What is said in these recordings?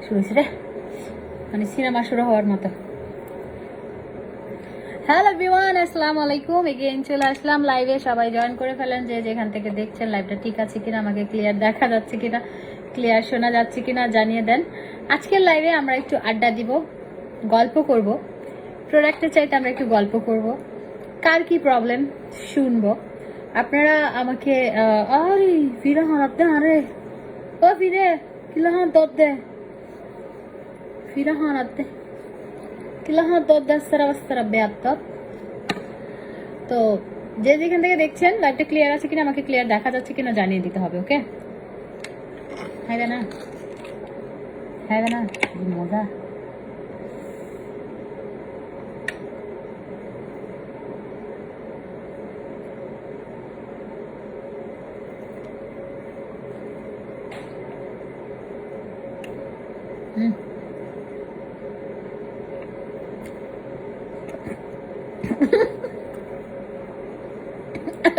শুরু হয়েছে রে, মানে সিনেমা শুরু হওয়ার মতো। হ্যালো এভরিওয়ান, আসসালামু আলাইকুম। এগেইন চলে আসলাম লাইভে। সবাই জয়েন করে ফেলেন যে যেখান থেকে দেখছেন। লাইভটা ঠিক আছে কিনা, আমাকে ক্লিয়ার দেখা যাচ্ছে কিনা, ক্লিয়ার শোনা যাচ্ছে কিনা জানিয়ে দেন। আজকের লাইভে আমরা একটু আড্ডা দিব, গল্প করব। প্রোডাক্টের চাইতে আমরা একটু গল্প করব। কার কি প্রবলেম শুনবো। আপনারা আমাকে আরে ফিরে হারাতে, আরে ও ফিরে কিলাহান তোর দে, ফিরে হারাতে কিলাহান তোর দাস্তারা বেয়াত্তর। তো যে যেখান থেকে দেখছেন লাইভটা ক্লিয়ার আছে কিনা, আমাকে ক্লিয়ার দেখা যাচ্ছে কিনা জানিয়ে দিতে হবে। ওকে, হ্যাঁ না, হ্যাঁ না, মজা।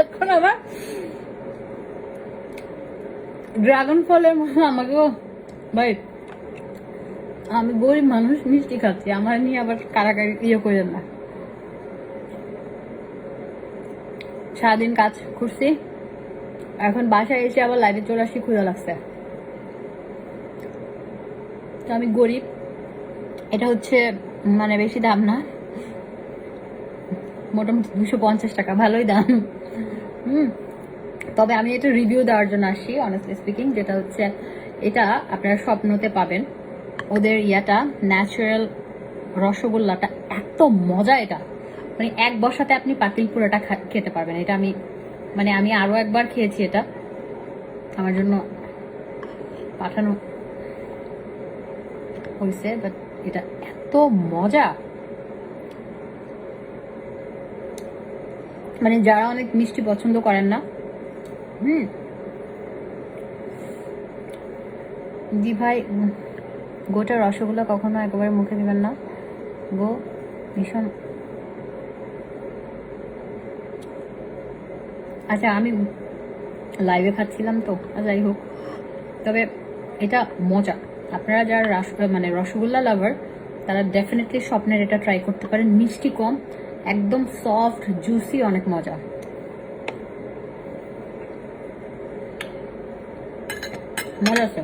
এখন আবার ড্রাগন ফলের মতো আমাকেও, ভাই আমি গরিব মানুষ, মিষ্টি খাচ্ছি, আমার নিয়ে আবার কারাকারি ইয়ে করেন না। সারাদিন কাজ করছি, এখন বাসায় এসে আবার লাইভে চলে আসি, ক্ষুধা লাগছে। তো আমি গরিব, এটা হচ্ছে মানে বেশি দাম না, মোটামুটি 250 টাকা, ভালোই দাম। তবে আমি এটা রিভিউ দেওয়ার জন্য আসি, অনেস্টলি স্পিকিং। যেটা হচ্ছে এটা আপনারা স্বপ্নতে পাবেন। ওদের ইয়াটা ন্যাচারাল রসগোল্লাটা এত মজা, এটা মানে এক বসাতে আপনি পাতিল পুরোটা খেতে পারবেন। এটা আমি আরো একবার খেয়েছি, এটা আমার জন্য পাঠানো হয়েছে, বাট এটা এত মজা, মানে যারা অনেক মিষ্টি পছন্দ করেন না, জি ভাই, গোটা রসগোল্লা কখনো একেবারে মুখে দিবেন না গো, ভীষণ। আচ্ছা, আমি লাইভে খাচ্ছিলাম তো, যাই হোক, তবে এটা মজা। আপনারা যারা মানে রসগোল্লা লাভার, তারা ডেফিনেটলি স্বপ্নের এটা ট্রাই করতে পারেন। মিষ্টি কম, একদম সফট জুসি, অনেক মজা। মজা আছে।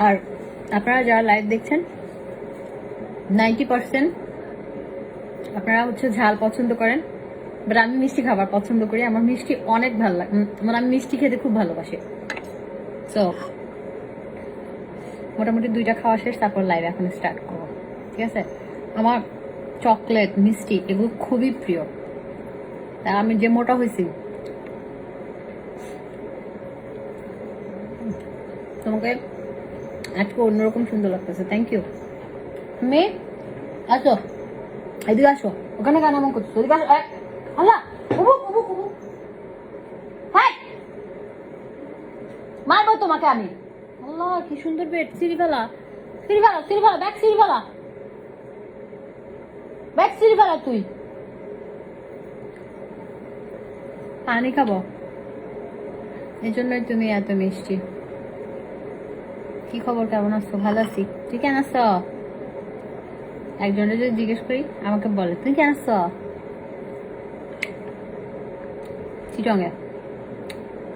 আর আপনারা যারা লাইভ দেখছেন, 90% আপনারা হচ্ছে ঝাল পছন্দ করেন, বাট আমি মিষ্টি খাবার পছন্দ করি। আমার মিষ্টি অনেক ভালো লাগে, মানে আমি মিষ্টি খেতে খুব ভালোবাসি। সো মোটামুটি 2টা খাওয়া শেষ, তারপর লাইভ এখন স্টার্ট করবো, ঠিক আছে? আমার চকলেট, মিষ্টি এগুলো খুবই প্রিয়, তাই আমি যে মোটা হয়েছি। তোমাকে আজকে অন্যরকম সুন্দর লাগতেছে, থ্যাংক ইউ। মেয়ে আসো, এদিকে আসো, ওখানে কেন এমন করছো? এদিকে আসো। আল্লাহ, মারবো তোমাকে আমি। আল্লাহ, কি সুন্দর বেড। সিঁড়িফেলা, সিঁড়িফেলা, সিঁড়িফেলা, ব্যাগ সিঁড়িফেলা, ব্যাগ সিঁড়িফেলা। তুই পানি খাবো, এই জন্যই তুমি এত মিষ্টি। কি খবর, কেমন আছো? ভালো আছি। তুই কেন আছ? একজনের যদি জিজ্ঞেস করি আমাকে বলে তুই কেন আছ? চিটঙ্গে,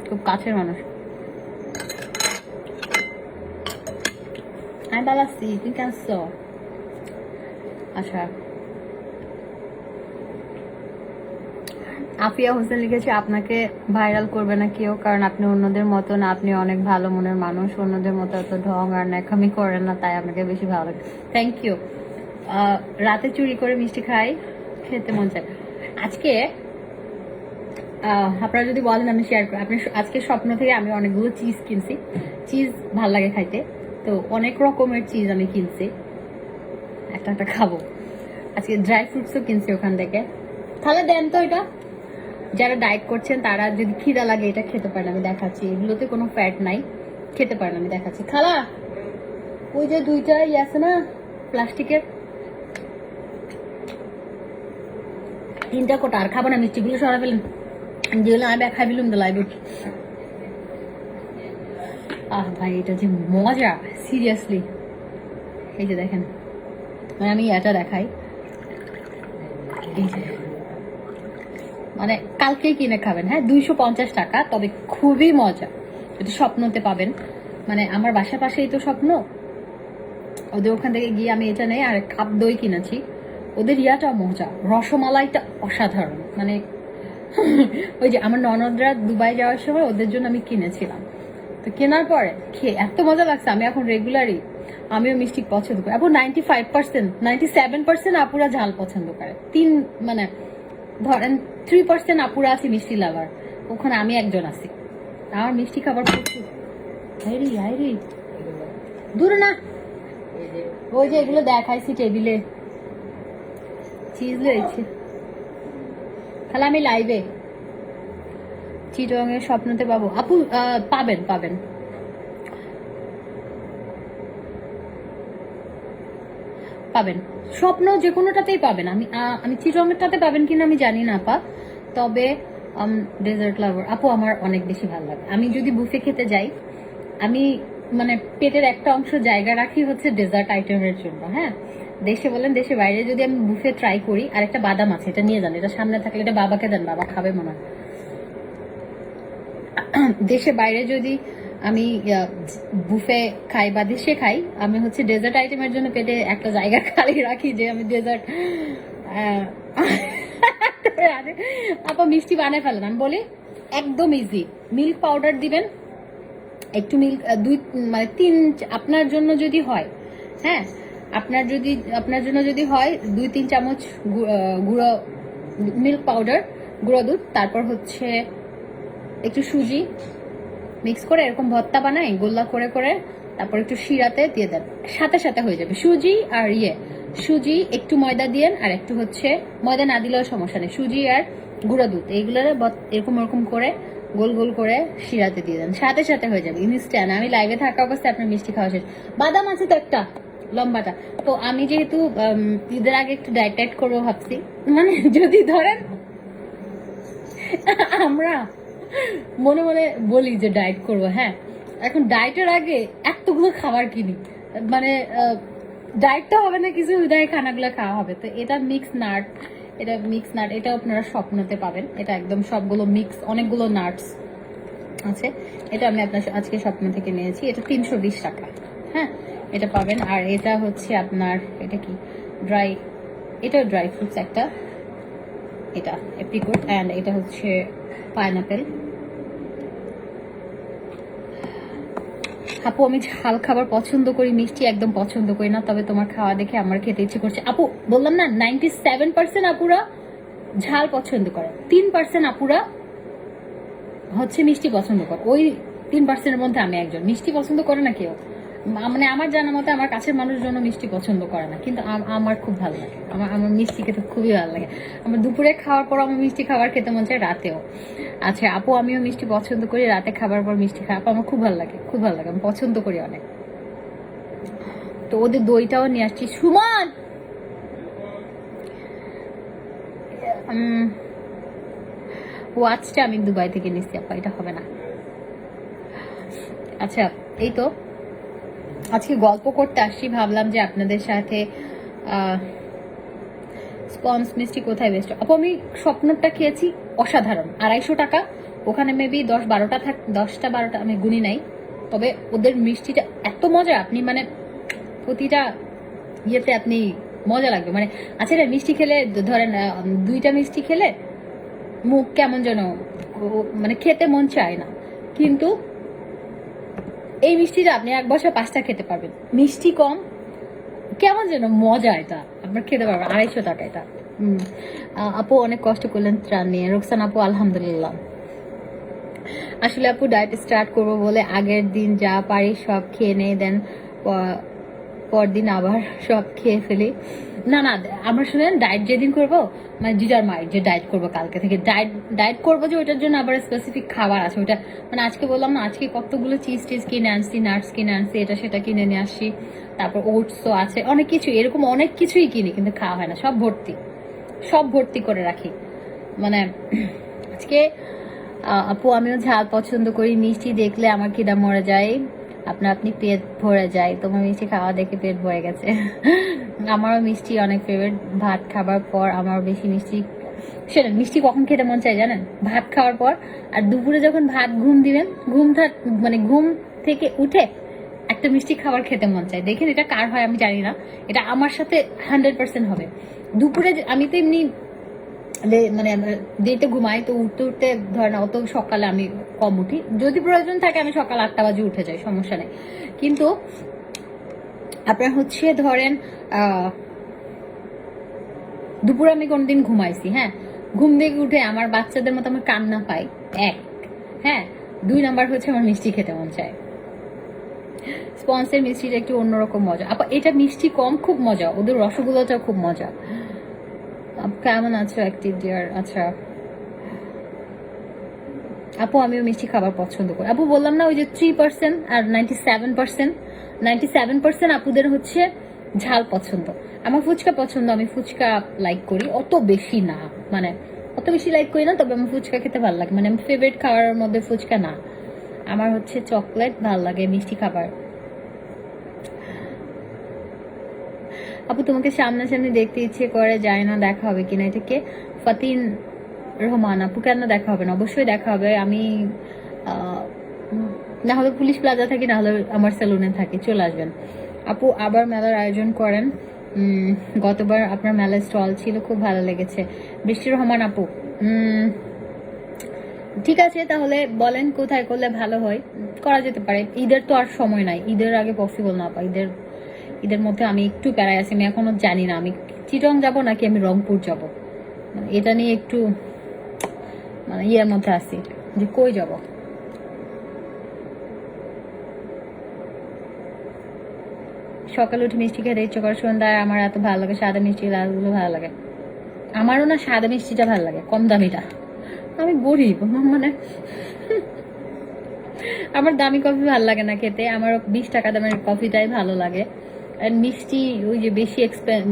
খুব কাছের মানুষ। আমি ভালো আছি, তুই কেন আছ? আচ্ছা, আফিয়া হোসেন লিখেছে, আপনাকে ভাইরাল করবে না কেউ, কারণ আপনি অন্যদের মতো না, আপনি অনেক ভালো মনের মানুষ, অন্যদের মতো এত ঢং আর ন্যাকামি করেন না, তাই আপনাকে বেশি ভালো লাগে। Thank you. রাতে চুরি করে মিষ্টি খাই, খেতে মন চায়। আজকে আপনারা যদি বলেন আমি শেয়ার করি। আপনি আজকে স্বপ্ন থেকে আমি অনেকগুলো চিজ কিনছি, চিজ ভাল লাগে খাইতে, তো অনেক রকমের চিজ আমি কিনছি, একটা একটা খাবো। আজকে ড্রাই ফ্রুটসও কিনছি ওখান থেকে। তাহলে দেন তো, এটা যারা ডায়েট করছেন তারা যদি খিদা লাগে এটা খেতে পারেন, আমি দেখাচ্ছি। এগুলোতে কোনো ফ্যাট নাই, খেতে পারেন, আমি দেখাচ্ছি। খালা, ওই যে 2টা ইয়ে আছে না প্লাস্টিকের, 3টা কোটা। আর খাবো না, মিষ্টিগুলো সরা ফেলেন, যেগুলো আমি খাই ফেলুন তো লাইভ। ভাই এটা যে মজা, সিরিয়াসলি। এই যে দেখেন, মানে আমি এটা দেখাই, এই যে মানে কালকেই কিনে খাবেন। হ্যাঁ, 250 টাকা, তবে খুবই মজা। যদি স্বপ্নতে পাবেন, মানে আমার বাসার পাশেই তো স্বপ্ন, ওদের ওখান থেকে গিয়ে আমি এটা নেই আর কাপ দই কিনেছি। ওদের ইয়াটা মজা, রসমালাইটা অসাধারণ। মানে ওই যে আমার ননদরা দুবাই যাওয়ার সময় ওদের জন্য আমি কিনেছিলাম, তো কেনার পরে খেয়ে এত মজা লাগছে, আমি এখন রেগুলারই আমিও মিষ্টি পছন্দ করি। আপু 95%, 97% আপুরা ঝাল পছন্দ করে, মানে ধরেন 3% আপুরা আছে মিষ্টি লাভার, ওখানে আমি একজন আছি। আমার মিষ্টি খাবার প্রচুর। হাইরি হাইরি, দূরে না, ওই যে এগুলো দেখাইছি টেবিলে, চিজ লয়েছি। তাহলে আমি লাইভে চিটংয়ের স্বপ্নতে পাবো আপু? পাবেন পাবেন পাবেন, স্বপ্ন যে কোনোটাতেই পাবেন। আমি চিটংয়েরটাতে পাবেন কিনা আমি জানি না আপা, তবে ডেজার্ট লাভার আপু আমার অনেক বেশি ভালো লাগে। আমি যদি বুফে খেতে যাই, আমি মানে পেটের একটা অংশ জায়গা রাখি হচ্ছে ডেজার্ট আইটেমের জন্য। হ্যাঁ, দেশে বলেন দেশে বাইরে যদি আমি বুফে ট্রাই করি, আর একটা বাদাম আছে, এটা নিয়ে যান, এটা সামনে থাকলে এটা বাবাকে দেন, বাবা খাবে মনে হয়। দেশে বাইরে যদি আমি বুফে খাই বা দেশে খাই, আমি হচ্ছে ডেজার্ট আইটেমের জন্য পেটে একটা জায়গা খালি রাখি, যে আমি ডেজার্ট আপা মিষ্টি বানায় ফেলেন। আমি বলি একদম ইজি, মিল্ক পাউডার দিবেন, একটু মিল্ক, মানে আপনার জন্য যদি হয়, হ্যাঁ, আপনার জন্য যদি হয় 2-3 চামচ গুঁড়ো মিল্ক পাউডার, গুঁড়ো দুধ, তারপর হচ্ছে একটু সুজি মিক্স করে এরকম ভর্তা বানাই গোল্লা করে করে, তারপর একটু শিরাতে দিয়ে দেন, সাথে সাথে হয়ে যাবে। সুজি একটু ময়দা দিয়েন, আর একটু হচ্ছে ময়দা না দিলেও সমস্যা নেই, সুজি আর গুঁড়া দুধ এইগুলোর এরকম করে গোল গোল করে শিরাতে দিয়ে দেন, সাথে সাথে হয়ে যাবে ইনস্ট্যান্ট। আমি লাইভে থাকা অবস্থায় আপনার মিষ্টি খাওয়া শেষ। বাদাম আছে তো একটা লম্বাটা, তো আমি যেহেতু ঈদের আগে একটু ডায়েট করবো ভাবছি, মানে যদি ধরেন আমরা মনে মনে বলি যে ডায়েট করবো, হ্যাঁ, এখন ডায়েটের আগে এতগুলো খাবার কিনি, মানে ডায়েটটা হবে না কিছু, উদয় খানাগুলো খাওয়া হবে। তো এটা মিক্স নাট, এটা আপনারা স্বপ্নতে পাবেন। এটা একদম সবগুলো মিক্স, অনেকগুলো নাটস আছে। এটা আমি আপনার আজকে স্বপ্ন থেকে নিয়েছি, এটা 320 টাকা। হ্যাঁ, এটা পাবেন। আর এটা হচ্ছে আপনার, এটা কি এটা ড্রাই ফ্রুটস একটা, এটা এপ্রিকট, অ্যান্ড এটা হচ্ছে পাইনাপেল। আপু আমি ঝাল খাবার পছন্দ করি, মিষ্টি একদম পছন্দ করি না, তবে তোমার খাওয়া দেখে আমার খেতে ইচ্ছে করছে। আপু বললাম না, 97% আপুরা ঝাল পছন্দ করে, 3% আপুরা হচ্ছে মিষ্টি পছন্দ করে। ওই 3%-এর মধ্যে আমি একজন। মিষ্টি পছন্দ করে না কেউ, মানে আমার জানা মতে আমার কাছের মানুষজন মিষ্টি পছন্দ করে না, কিন্তু আমার খুব ভালো লাগে, আমার মিষ্টি খেতে খুবই ভালো লাগে। আমার দুপুরে খাওয়ার পর আমার মিষ্টি খাবার খেতে মন চায়, রাতেও। আচ্ছা আপু আমিও মিষ্টি পছন্দ করি, রাতে খাবার পর মিষ্টি খাওয়া আমার খুব ভালো লাগে, খুব ভালো লাগে, আমি পছন্দ করি অনেক। তো ওদের দইটাও নিয়ে আসছি। সুমন ওয়াচটা আমি দুবাই থেকে নিচ্ছি আপা, এটা হবে না। আচ্ছা এই তো আজকে গল্প করতে আসছি, ভাবলাম যে আপনাদের সাথে স্পঞ্জ মিষ্টি কোথায় বেস্ট। আপু আমি স্বপ্নটা খেয়েছি, অসাধারণ, 250 টাকা। ওখানে মেবি 10-12টা আমি গুনি নাই, তবে ওদের মিষ্টিটা এত মজা, আপনি মানে প্রতিটা ইয়েতে আপনি মজা লাগবে। মানে আচ্ছা মিষ্টি খেলে ধরেন 2টা মিষ্টি খেলে মুখ কেমন যেন, মানে খেতে মন চায় না, কিন্তু এই মিষ্টিটা আপনি এক বছর 5টা খেতে পারবেন। মিষ্টি কম, কেমন যেন মজা, এটা আপনার খেতে পারবেন। 250 টাকা এটা। আপু অনেক কষ্ট করলেন ত্রাণ নিয়ে। রোকসান আপু আলহামদুলিল্লাহ। আসলে আপু ডায়েট স্টার্ট করবো বলে আগের দিন যা পারি সব খেয়ে নেই, দেন পরদিন আবার সব খেয়ে ফেলি। না আমরা শুনেন, ডায়েট যেদিন করবো, মানে জিজার মাইট যে ডায়েট করবো কালকে থেকে, ডায়েট করবো, যে ওইটার জন্য আবার স্পেসিফিক খাবার আছে। ওইটা মানে আজকে বললাম না, আজকে কতগুলো চিজ কিনে আনছি, নাটস কিনে আনছি, এটা সেটা কিনে নিয়ে আসছি, তারপর ওটসও আছে, অনেক কিছু, এরকম অনেক কিছুই কিনি, কিন্তু খাওয়া হয় না, সব ভর্তি করে রাখি। মানে আজকে আপু আমিও ঝাল পছন্দ করি, মিষ্টি দেখলে আমার খিদা মরে যায়, আপনি পেট ভরে যায়, তোমার মিষ্টি খাওয়া দেখে পেট ভরে গেছে। আমারও মিষ্টি অনেক ফেভারিট, ভাত খাবার পর আমার বেশি মিষ্টি, সেটা মিষ্টি কখন খেতে মন চায় জানেন? ভাত খাওয়ার পর, আর দুপুরে যখন ভাত ঘুম দিবেন, মানে ঘুম থেকে উঠে একটা মিষ্টি খাবার খেতে মন চায়। দেখেন এটা কার হয় আমি জানি না, এটা আমার সাথে 100% হবে। দুপুরে আমি তো এমনি মানে দেরিতে ঘুমাই, তো উঠতে উঠতে ধরেন অত সকালে আমি কম উঠি, যদি প্রয়োজন থাকে আমি সকাল 8টা বাজে উঠে যাই, সমস্যা নেই। কিন্তু আপনার হচ্ছে ধরেন দুপুরে আমি কোনদিন ঘুমাইছি, হ্যাঁ, ঘুম থেকে উঠে আমার বাচ্চাদের মতো আমার কান্না পাই, এক, হ্যাঁ, 2 নাম্বার হচ্ছে আমার মিষ্টি খেতে মন চায়। স্পন্সের মিষ্টিটা একটু অন্যরকম মজা, এটা মিষ্টি কম, খুব মজা, ওদের রসগোল্লাটাও খুব মজা। কেমন আছো অ্যাক্টিভ ডিয়ার? আচ্ছা আপু আমিও মিষ্টি খাবার পছন্দ করি। আপু বললাম না ওই যে 3% আর 97% আপুদের হচ্ছে ঝাল পছন্দ। আমার ফুচকা পছন্দ, আমি ফুচকা লাইক করি, অত বেশি না, মানে অত বেশি লাইক করি না, তবে আমার ফুচকা খেতে ভালো লাগে, মানে ফেভারিট খাবারের মধ্যে ফুচকা না, আমার হচ্ছে চকলেট ভালো লাগে, মিষ্টি খাবার। আপু তোমাকে সামনাসামনি দেখতে ইচ্ছে করে, যায় না দেখা হবে কিনা। এটাকে ফাতিন রহমান আপু, কেন দেখা হবে না, অবশ্যই দেখা হবে। আমি না হলে পুলিশ প্লাজা থাকি, না হলে আমার সেলুনে থাকি, চলে আসবেন। আপু আবার মেলার আয়োজন করেন, গতবার আপনার মেলার স্টল ছিল, খুব ভালো লেগেছে। বৃষ্টি রহমান আপু ঠিক আছে, তাহলে বলেন কোথায় করলে ভালো হয়, করা যেতে পারে। ঈদের তো আর সময় নাই, ঈদের আগে পসিবল না পা, ঈদের মধ্যে আমি একটু প্যারায় আছি, আমি এখনো জানি না আমি চিটং যাব নাকি আমি রংপুর যাব, এটা নিয়ে একটু মানে ইয়ের মধ্যে আছি যে কই যাব। সকালে উঠে মিষ্টি খেতে ইচ্ছে করে, সন্ধ্যায় আমার এত ভালো লাগে সাদা মিষ্টি, লালগুলো ভালো লাগে। আমারও না সাদা মিষ্টিটা ভালো লাগে, কম দামিটা, আমি গরিব মানে আমার দামি কফি ভালো লাগে না খেতে, আমার 20 টাকা দামের কফিটাই ভালো লাগে। আর মিষ্টি ওই যে বেশি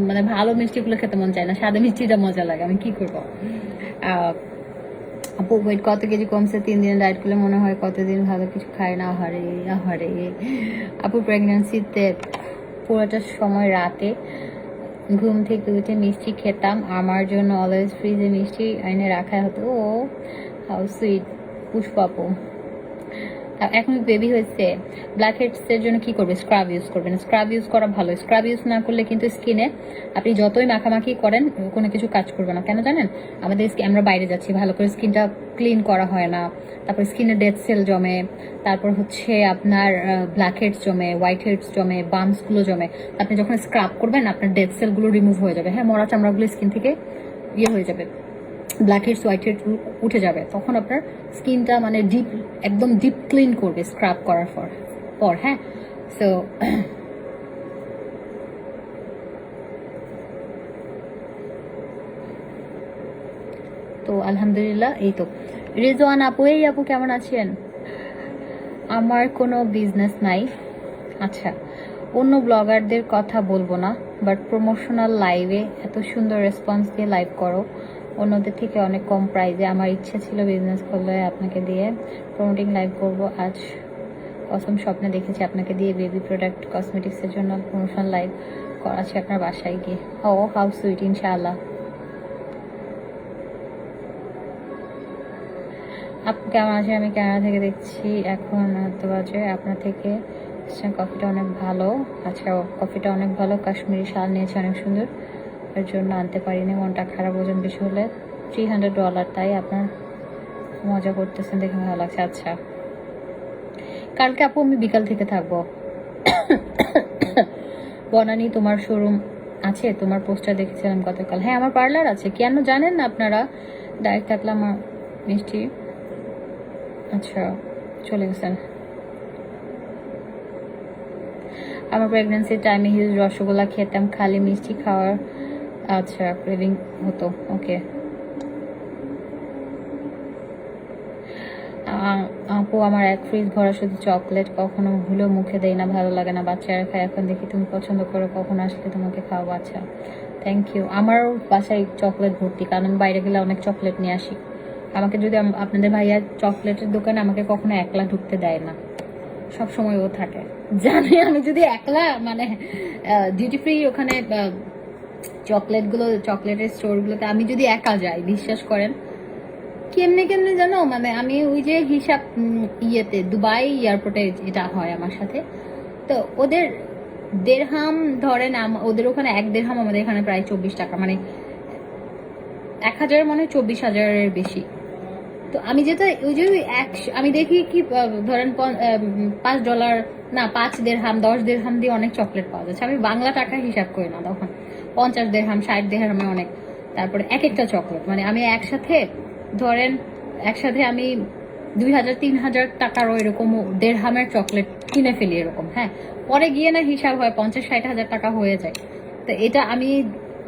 মানে ভালো মিষ্টিগুলো খেতে মন চায় না, সাদা মিষ্টিটা মজা লাগে, আমি কি করবো। আপু ওয়েট কত কেজি কমছে? 3 দিন ডায়েট করলে মনে হয় কতদিন ভালো কিছু খায় না। আহারে আহারে আপু প্রেগন্যান্সিতে পুরোটা সময় রাতে ঘুম থেকে উঠে মিষ্টি খেতাম, আমার জন্য অলওয়েজ ফ্রিজে মিষ্টি এনে রাখা হতো। ও হাউ সুইট পুষ্পাপু। এখন বেবি হয়েছে, ব্ল্যাক হেডস এর জন্য কি করবে? স্ক্রাব ইউজ করবেন, স্ক্রাব ইউজ করা ভালো। স্ক্রাব ইউজ না করলে কিন্তু স্কিনে আপনি যতই মাখামাখি করেন কোনো কিছু কাজ করবে না। কেন জানেন? আমাদের আমরা বাইরে যাচ্ছি, ভালো করে স্কিনটা ক্লিন করা হয় না, তারপর স্কিনে ডেড সেল জমে, তারপর হচ্ছে আপনার ব্ল্যাক হেডস জমে, হোয়াইট হেডস জমে, বাম্পসগুলো জমে। আপনি যখন স্ক্রাব করবেন আপনার ডেড সেলগুলো রিমুভ হয়ে যাবে, হ্যাঁ, মরা চামড়াগুলো স্কিন থেকে ইয়ে হয়ে যাবে, ব্ল্যাক হেডস হোয়াইট হেড উঠে যাবে, তখন আপনার স্কিনটা মানে একদম ডিপ ক্লিন করবে স্ক্রাব করার পর হ্যাঁ। সো তো আলহামদুলিল্লাহ। এই তো রিজওয়ান আপু, এই আপু কেমন আছেন? আমার কোনো বিজনেস নাই। আচ্ছা, অন্য ব্লগারদের কথা বলবো না, বাট প্রমোশনাল লাইভে এত সুন্দর রেসপন্স দিয়ে লাইভ করো, অন্যদের থেকে অনেক কম প্রাইজে। আমার ইচ্ছে ছিল বিজনেস করলে আপনাকে দিয়ে প্রমোটিং লাইভ করব, আজ কসম স্বপ্নে দেখেছি আপনাকে দিয়ে বেবি প্রোডাক্ট কসমেটিক্সের জন্য প্রমোশনাল লাইভ করাচ্ছি আপনার বাসায় গিয়ে। ও হাউ সুইট, ইনশাআল্লাহ। আপনি কেমন আছেন? আমি কানাডা থেকে দেখছি, এখন তো বাজে। আপনার থেকে কফিটা অনেক ভালো। আচ্ছা, কফিটা অনেক ভালো, কাশ্মীরি শাল নিয়েছে অনেক সুন্দর, এর জন্য আনতে পারিনি, মনটা খারাপ, ওজন বেশি হলে $300, তাই আপনার মজা করতেছেন দেখে ভালো লাগছে। আচ্ছা, কালকে আপু আমি বিকাল থেকে থাকবো। বনানী তোমার শোরুম আছে? তোমার পোস্টার দেখেছিলাম গতকাল। হ্যাঁ, আমার পার্লার আছে, কেন জানেন না আপনারা? ডাইরেক্ট থাকলে আমার মিষ্টি। আচ্ছা, চলে গেছেন। আমার প্রেগনেন্সির টাইমে হিউজ রসগোল্লা খেতাম, খালি মিষ্টি খাওয়ার আচ্ছা ক্রেভিং হতো। ওকে আপু, আমার এক ফ্রিজ ভরা শুধু চকলেট, কখনো ভুলেও মুখে দেয় না, ভালো লাগে না, বাচ্চারা খায়। এখন দেখি তুমি পছন্দ করো, কখন আসলে তোমাকে খাওয়াবো। আচ্ছা, থ্যাংক ইউ। আমারও বাসায় চকলেট ভর্তি, কারণ আমি বাইরে গেলে অনেক চকলেট নিয়ে আসি, আমাকে যদি আপনাদের ভাইয়া চকলেটের দোকানে আমাকে কখনো একলা ঢুকতে দেয় না, সব সময় ও থাকে, জানে আমি যদি একলা মানে ডিউটি ফ্রি ওখানে চকলেটের স্টোরগুলোতে আমি যদি একা যাই, বিশ্বাস করেন কেমনে কেমনে জানো, মানে আমি ওই যে হিসাব ইয়েতে দুবাই এয়ারপোর্টে এটা হয় আমার সাথে, তো ওদের দেড়হাম ধরেন, ওদের ওখানে 1 দেড়হাম, আমাদের এখানে প্রায় 24 টাকা, মানে 1000 মনে হয় 24,000-এর বেশি। তো আমি যেটা ওই যে আমি দেখি কি ধরেন $5 না, 5 দেড়হাম 10 দেড়হাম দিয়ে অনেক চকলেট পাওয়া যাচ্ছে। আমি বাংলা টাকা হিসাব করি না তখন, 50 দেড়হাম 60 দেড়হামে অনেক। তারপরে এক একটা চকলেট মানে আমি একসাথে আমি 2000-3000 টাকারও এরকম দেড়হামের চকলেট কিনে ফেলি এরকম। হ্যাঁ, পরে গিয়ে না হিসাব হয় 50-60 হাজার টাকা হয়ে যায়। তো এটা আমি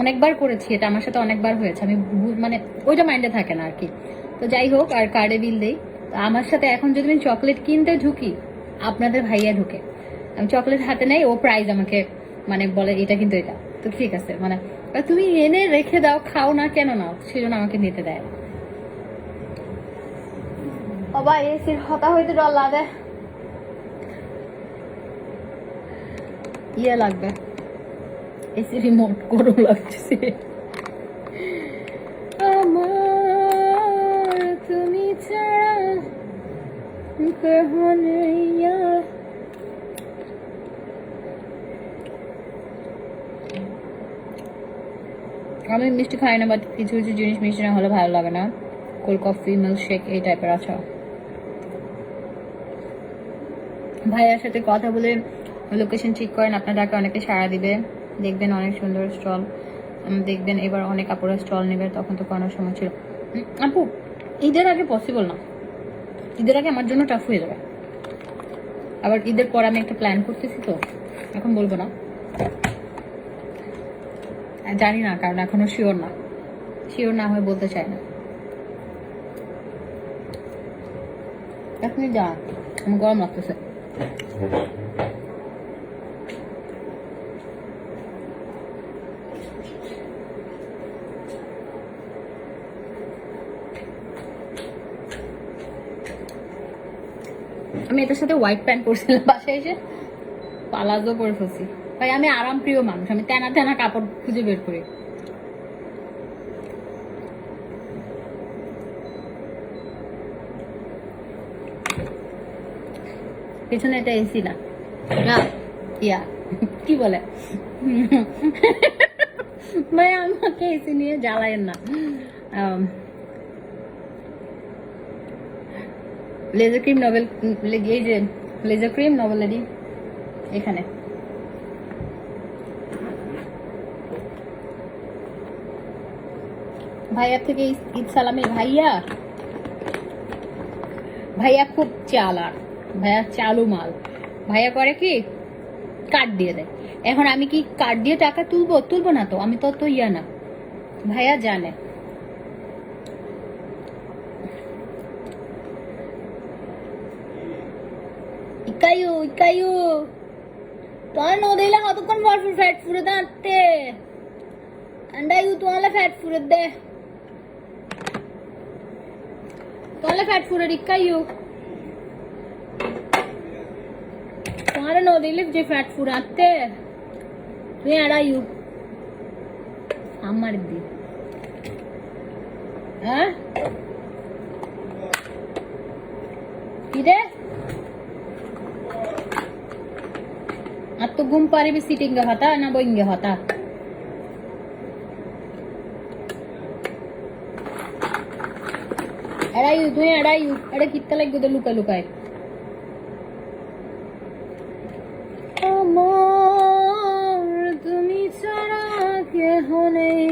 অনেকবার করেছি, এটা আমার সাথে অনেকবার হয়েছে, আমি মানে ওইটা মাইন্ডে থাকে না আর কি। তো যাই হোক, আর কার্ডে বিল দেই। তো আমার সাথে এখন যদি আমি চকলেট কিনতে ঢুকি, আপনাদের ভাইয়া ঢুকে, আমি চকলেট হাতে নেই, ও প্রাইজ আমাকে মানে বলে এটা কিন্তু এটা, তো ঠিক আছে মানে তুমি এনে রেখে দাও, খাও না কেন না, সেজন্য আমাকে নিতে দেয়। বাবা এসির হতা হইতে ডর লাগে, ইয়ে লাগবে, এসি রিমোট গরম লাগছে। আমার তুমি ছাড়া কেহ নেই। আমি মিষ্টি খাই না, বাট কিছু কিছু জিনিস মিষ্টি না হলে ভালো লাগে না। কোল্ড কফি, মিল্কশেক এই টাইপের আছে। ভাইয়ার সাথে কথা বলে লোকেশন ঠিক করেন, আপনার ডাকে অনেকে সাড়া দিবে, দেখবেন অনেক সুন্দর স্টল, দেখবেন এবার অনেক আপুরা স্টল নেবে, তখন তো কোনো সময় ছিল। আপু ঈদের আগে পসিবল না, ঈদের আগে আমার জন্য টাফ হয়ে যাবে। আবার ঈদের পর আমি একটা প্ল্যান করতেছি, তো এখন বলবো না, জানি না, কারণ এখনো শিওর না হয়ে বলতে চাই না। আপনি যা, আমার গরম লাগতেছে। আমি এটার সাথে হোয়াইট প্যান্ট পরছিলাম, বাসায় এসে পালাজো পরে ফেলছি। ভাই আমি আরাম প্রিয় মানুষ, আমি তেনা তেনা কাপড় খুঁজে বের করি। পিছনে এটা এসি না, ইয়া কি বলে ভাই আমাকে এসি নিয়ে জ্বালায়েন না। লেজার ক্রিম নভেল, এই যে লেজার ক্রিম নভেলেরই এখানে। ভাইয়া থেকে ঈদ সালামি। ভাইয়া খুব চালাক, ভাইয়া চালু মাল। ভাইয়া করে কি, কার্ড দিয়ে দেয়। এখন আমি কি কার্ড দিয়ে টাকা তুলবো না, তো আমি তো ইয়া না, ভাইয়া জানে। ইকায়ু তোমার নদীলা কতক্ষণ বরফ ফ্যাট ফুরে দাঁড়তে আন্ডায়ু তোমালে ফ্যাট ফুরে দে, তোমালে ফ্যাট ফুরে ইকায়ু তোমার নদীলে যে ফ্যাট ফুরাতে তুই আড়াইউ আমার দি। হ্যাঁ কি রে, আর তো ঘুম পারিবি সিটিং হতা না বইঙ্গে হতা। এড়াইউ তুই এড়াইউ, এটা কিত্তা লাগবে তো লুকায়। আমার তুমি ছাড়া কেহ নেই,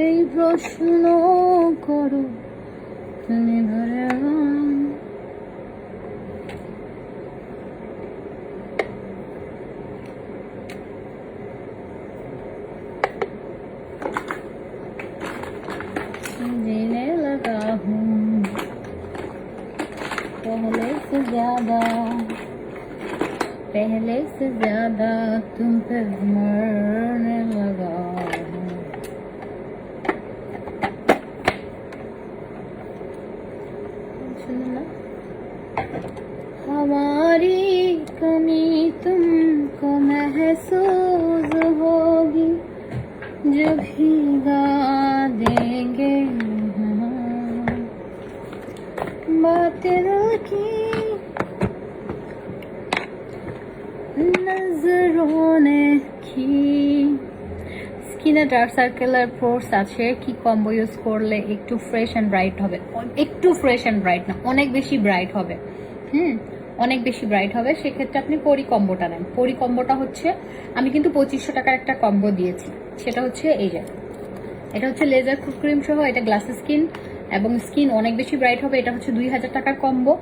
এই প্রশ্ন করো তুমি ধরে जीने लगा हूँ पहले से ज्यादा तुम पे मरने लगा हूँ। हमारी कमी तुमको महसूस होगी जब भीगा देंगे बात दिल की नजरों ने की। স্কিনে ডার্ক সার্কেলের পোর্স আছে, কি কম্বো ইউজ করলে একটু ফ্রেশ অ্যান্ড ব্রাইট হবে? একটু ফ্রেশ অ্যান্ড ব্রাইট না, অনেক বেশি ব্রাইট হবে। অনেক বেশি ব্রাইট হবে। সেক্ষেত্রে আপনি পরি কম্বোটা নেন। পরি কম্বোটা হচ্ছে, আমি কিন্তু 2500 টাকার একটা কম্বো দিয়েছি। সেটা হচ্ছে এই যে, এটা হচ্ছে লেজার ক্রিম সহ, এটা গ্লাস স্কিন এবং স্কিন অনেক বেশি ব্রাইট হবে। এটা হচ্ছে 2000 টাকার কম্বো।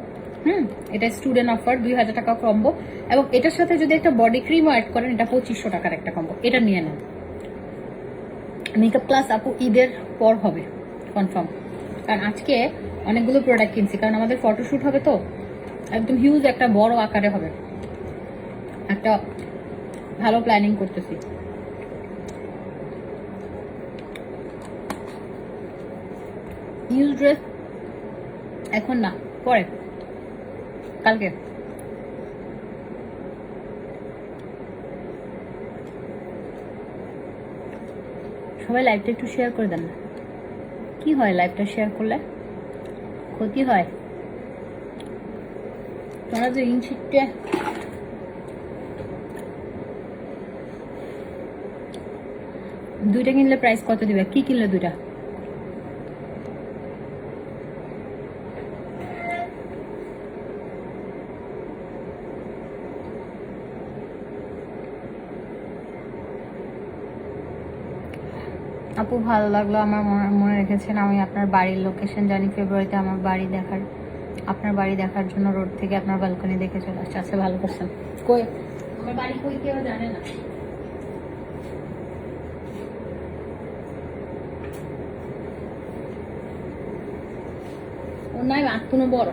এটা স্টুডেন্ট অফার, 2000 টাকা কম্বো। এবং এটার সাথে যদি একটা বডি ক্রিমও অ্যাড করেন, এটা 2500 টাকার একটা কম্বো। এটা নিয়ে নেন। মেকআপ ক্লাস আপু ঈদের পর হবে কনফার্ম, কারণ আজকে অনেকগুলো প্রোডাক্ট কিনছি, কারণ আমাদের ফটোশুট হবে তো একদম হিউজ একটা বড় আকারে হবে, একটা ভালো প্ল্যানিং করতেছি। নিউজ ড্রেস এখন না, পরে, কালকে। সবাই লাইভটা একটু শেয়ার করে দেন না। কি হয় লাইভটা শেয়ার করলে? ক্ষতি হয়? তোমরা যে ইনশিটে দুইটা কিনলে প্রাইস কত দিবে? কি কিনলে দুইটা? আপু ভালো লাগলো, আমার মনে রেখেছেন। আমি আপনার বাড়ির লোকেশন জানি, ফেব্রুয়ারিতে আমার বাড়ি দেখার, আপনার বাড়ি দেখার জন্য রোড থেকে আপনার ব্যালকনি দেখে চলে আসছে। আচ্ছা, ভালো করছেন। কই আমার বাড়ি কই কেউ জানে না। ও নাই কোনো বড়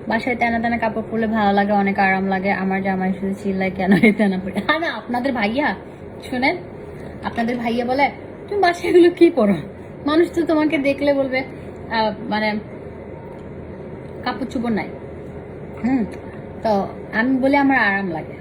বাসায় তেনা তেনা কাপড় পরলে ভালো লাগে, অনেক আরাম লাগে। আমার জামাই শুধু চিল্লায় কেন এই তেনা পরে। হ্যাঁ না, আপনাদের ভাইয়া শোনেন, আপনাদের ভাইয়া বলে তুমি বাসায় এগুলো কি পরো? মানুষ তো তোমাকে দেখলে বলবে মানে কাপড় চোপড় নাই। তো আমি বলি আমার আরাম লাগে।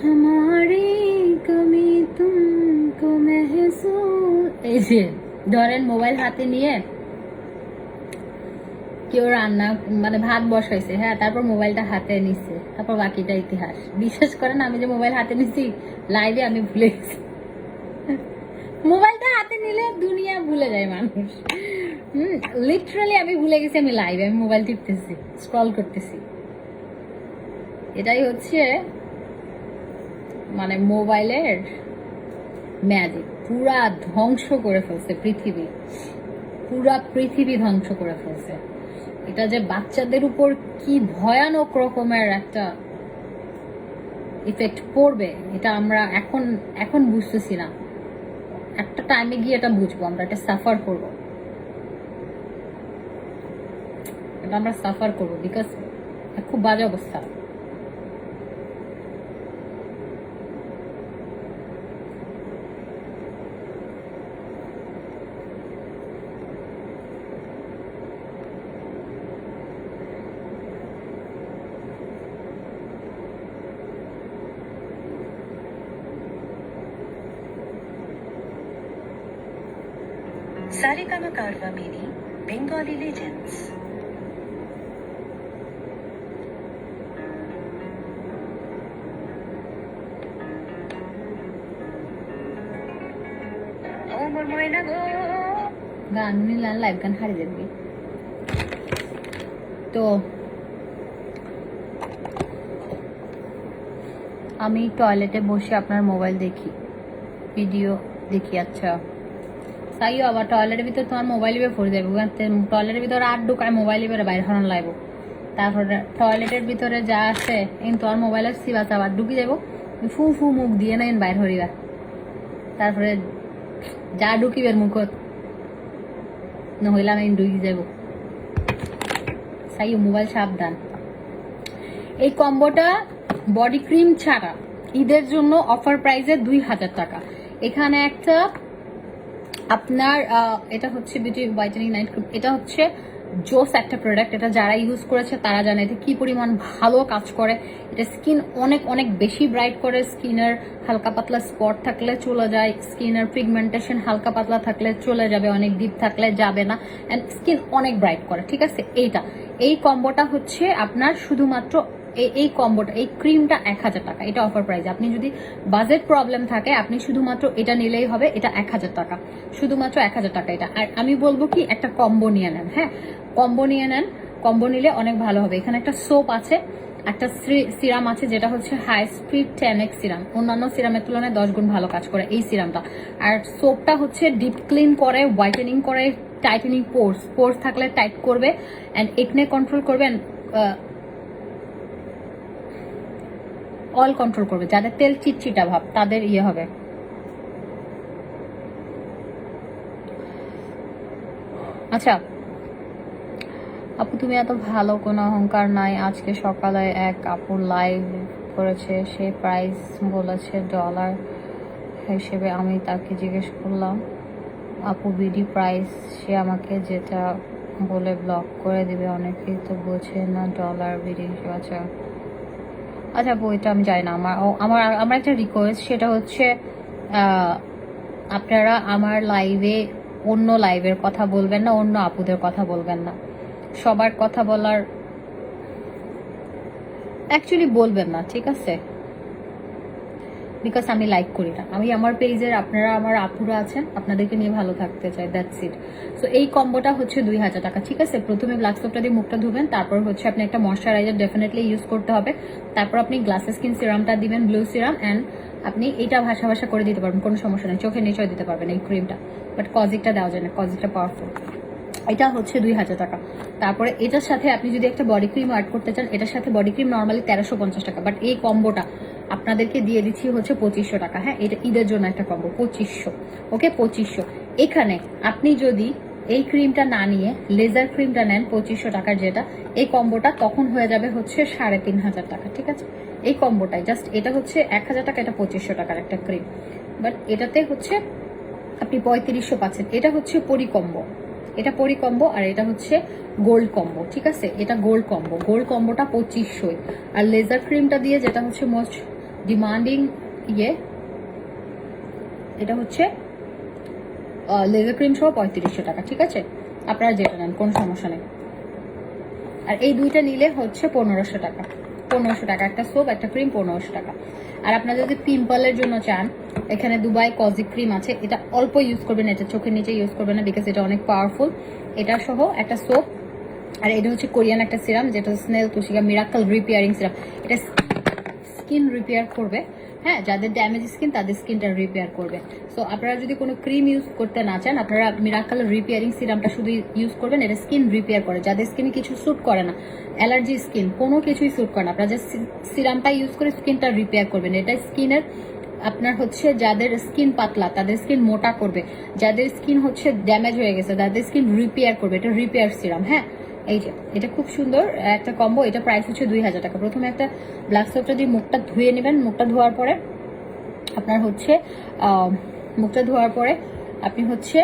हमारी कमी तुमको महसूस। এই যে ধরেন মোবাইল হাতে নিয়ে কেউ রান্না মানে ভাত বসাইছে, হ্যাঁ, তারপর মোবাইলটা হাতে নিচ্ছে, তারপর বাকিটা ইতিহাস। বিশ্বাস করেন আমি যে মোবাইল হাতে নিছি লাইভে আমি ভুলে গেছি। মোবাইলটা হাতে নিলে দুনিয়া ভুলে যায় মানুষ। লিটারালি আমি ভুলে গেছি আমি লাইভে, আমি মোবাইল টিপতেছি, স্ক্রল করতেছি। এটাই হচ্ছে মানে মোবাইলের ম্যাজিক। পুরা ধ্বংস করে ফেলছে পৃথিবী, পুরা পৃথিবী ধ্বংস করে ফেলছে। এটা যে বাচ্চাদের উপর কি ভয়ানক রকমের একটা ইফেক্ট পড়বে, এটা আমরা এখন বুঝতেছি না। একটা টাইমে গিয়ে এটা বুঝবো, আমরা এটা সাফার করবো, এটা আমরা সাফার করবো, বিকজ খুব বাজে অবস্থা। Saregama Carvaan mini Bengali legends. ও মোর ময়না গো, গান নিলাম লাইভ গান হারিয়ে দেখবি তো। আমি টয়লেটে বসে আপনার মোবাইল দেখি, ভিডিও দেখি। আচ্ছা তাইও আবার টয়লেটের ভিতরে তোমার মোবাইল বের পড়ে যাবে, টয়লেটের ভিতরে আর ঢুকায় মোবাইল বের বাইর হরান লাগবো। তারপরে টয়লেটের ভিতরে যা আছে তোমার মোবাইলের সিবাস আবার ঢুকি যাবো, ফু ফু মুখ দিয়ে না বাইর হরিবা। তারপরে যা ঢুকিবের মুখত নহইলে আমি ঢুকি যাব। তাইও মোবাইল সাবধান। এই কম্বোটা বডি ক্রিম ছাড়া ঈদের জন্য অফার প্রাইসে 2000 টাকা। এখানে একটা আপনার এটা হচ্ছে বিউটি হোয়াইটেনিং নাইট ক্রিম, এটা হচ্ছে জোস একটা প্রোডাক্ট। এটা যারা ইউজ করেছে তারা জানে এটা কি পরিমাণ ভালো কাজ করে। এটা স্কিন অনেক অনেক বেশি ব্রাইট করে। স্কিনের হালকা পাতলা স্পট থাকলে চলে যায়, স্কিনের পিগমেন্টেশন হালকা পাতলা থাকলে চলে যাবে, অনেক ডিপ থাকলে যাবে না, এন্ড স্কিন অনেক ব্রাইট করে। ঠিক আছে, এই কম্বোটা হচ্ছে আপনার শুধুমাত্র এই কম্বোটা, এই ক্রিমটা 1000 টাকা। এটা অফার প্রাইস। আপনি যদি বাজেট প্রবলেম থাকে আপনি শুধুমাত্র এটা নিলেই হবে। এটা 1000 টাকা, শুধুমাত্র 1000 টাকা এটা। আর আমি বলবো কি একটা কম্বো নিয়ে নেন। হ্যাঁ, কম্বো নিয়ে নেন, কম্বো নিলে অনেক ভালো হবে। এখানে একটা সোপ আছে, একটা সিরাম আছে যেটা হচ্ছে হাই স্পিড 10x সিরাম। অন্যান্য সিরামের তুলনায় 10 গুণ ভালো কাজ করে এই সিরামটা। আর সোপটা হচ্ছে ডিপ ক্লিন করে, হোয়াইটেনিং করে, টাইটেনিং পোর্স থাকলে টাইট করবে, অ্যান্ড একনে কন্ট্রোল করবে, অয়েল কন্ট্রোল করবে। যাদের তেল চিটচিটা ভাব তাদের হবে। আচ্ছা আপু, তুমি এত ভালো, কোনো অহংকার নাই। আজকে সকালে এক আপুর লাইভ করেছে, সে প্রাইস বলেছে ডলার হিসেবে। আমি তাকে জিজ্ঞেস করলাম আপু বিডি প্রাইস, সে আমাকে যেটা বলে ব্লক করে দিবে। অনেকেই তো বোঝে না ডলার বিডি হিসেবে। আচ্ছা আচ্ছা আপু, এটা আমি জানি না। আমার একটা রিকোয়েস্ট, সেটা হচ্ছে আপনারা আমার লাইভে অন্য লাইভের কথা বলবেন না, অন্য আপুদের কথা বলবেন না, সবার কথা বলার অ্যাকচুয়ালি বলবেন না, ঠিক আছে? বিকজ আমি লাইক করি না। আমি আমার পেজের আপনারা আমার আপুরা আছেন, আপনাদেরকে নিয়ে ভালো থাকতে চাই, দ্যাটস ইট। সো এই কম্বোটা হচ্ছে 2000 টাকা। ঠিক আছে, প্রথমে ব্ল্যাক সোপটা দিয়ে মুখটা ধুবেন, তারপর হচ্ছে আপনি একটা ময়শ্চারাইজার ডেফিনেটলি ইউজ করতে হবে, তারপর আপনি গ্লাসের স্কিন সিরামটা দিবেন, ব্লু সিরাম, অ্যান্ড আপনি এটা ভাষা করে দিতে পারবেন, কোনো সমস্যা নেই। চোখের নিচেও দিতে পারবেন এই ক্রিমটা, বাট কজিকটা দেওয়া যায় না, কজিকটা পাওয়ারফুল। এটা হচ্ছে 2000 টাকা। তারপরে এটার সাথে আপনি যদি একটা বডি ক্রিম অ্যাড করতে চান, এটার সাথে বডি ক্রিম নর্মালি 1350 টাকা, বাট এই কম্বোটা আপনাদেরকে দিয়ে দিচ্ছি হচ্ছে 2500 টাকা। হ্যাঁ, এটা ঈদের জন্য একটা কম্বো, 2500। ওকে, 2500। এখানে আপনি যদি এই ক্রিমটা না নিয়ে লেজার ক্রিমটা নেন 2500 টাকার যেটা, এই কম্বোটা তখন হয়ে যাবে হচ্ছে 3500 টাকা। ঠিক আছে, এই কম্বোটাই জাস্ট এটা হচ্ছে 1000 টাকা, এটা 2500 টাকার একটা ক্রিম, বাট এটাতে হচ্ছে আপনি 3500 পাচ্ছেন। এটা হচ্ছে পরি কম্বো, এটা পরি কম্বো, আর এটা হচ্ছে গোল্ড কম্বো। ঠিক আছে, এটা গোল্ড কম্বো, গোল্ড কম্বোটা 2500। আর লেজার ক্রিমটা দিয়ে যেটা হচ্ছে মোস্ট ডিমান্ডিং এটা হচ্ছে লেজার ক্রিম সহ 3500 টাকা। ঠিক আছে, আপনারা যেটা নেন কোনো সমস্যা নেই। আর এই দুইটা নিলে হচ্ছে 1500 টাকা। 1500 টাকা একটা সোপ, একটা ক্রিম, 1500 টাকা। আর আপনারা যদি পিম্পলের জন্য চান, এখানে দুবাই কজিক ক্রিম আছে, এটা অল্প ইউজ করবেন, এটা চোখের নিচে ইউজ করবেন না, বিকজ এটা অনেক পাওয়ারফুল। এটা সহ একটা সোপ, আর এটা হচ্ছে কোরিয়ান একটা সিরাম যেটা স্নেল তুষিকা মিরাকল রিপেয়ারিং সিরাম। এটা স্কিন রিপেয়ার করবে। হ্যাঁ, যাদের ড্যামেজ স্কিন তাদের স্কিনটা রিপেয়ার করবে। সো আপনারা যদি কোনো ক্রিম ইউজ করতে না চান, আপনারা মিরাকল রিপেয়ারিং সিরামটা শুধু ইউজ করবেন। এটা স্কিন রিপেয়ার করে, যাদের স্কিনে কিছু স্যুট করে না, অ্যালার্জি স্কিন, কোনো কিছুই স্যুট করে না, আপনারা যে সিরামটা ইউজ করে স্কিনটা রিপেয়ার করবেন। এটা স্কিনের আপনার হচ্ছে যাদের স্কিন পাতলা তাদের স্কিন মোটা করবে, যাদের স্কিন হচ্ছে ড্যামেজ হয়ে গেছে তাদের স্কিন রিপেয়ার করবে। এটা রিপেয়ার সিরাম। হ্যাঁ, এই যে এটা খুব সুন্দর একটা কম্বো। এটা প্রাইস হচ্ছে 2000 টাকা। প্রথমে একটা ব্ল্যাক সোপটা দিয়ে মুখটা ধুয়ে নেবেন। মুখটা ধোয়ার পরে আপনার হচ্ছে মুখটা ধোয়ার পরে আপনি হচ্ছে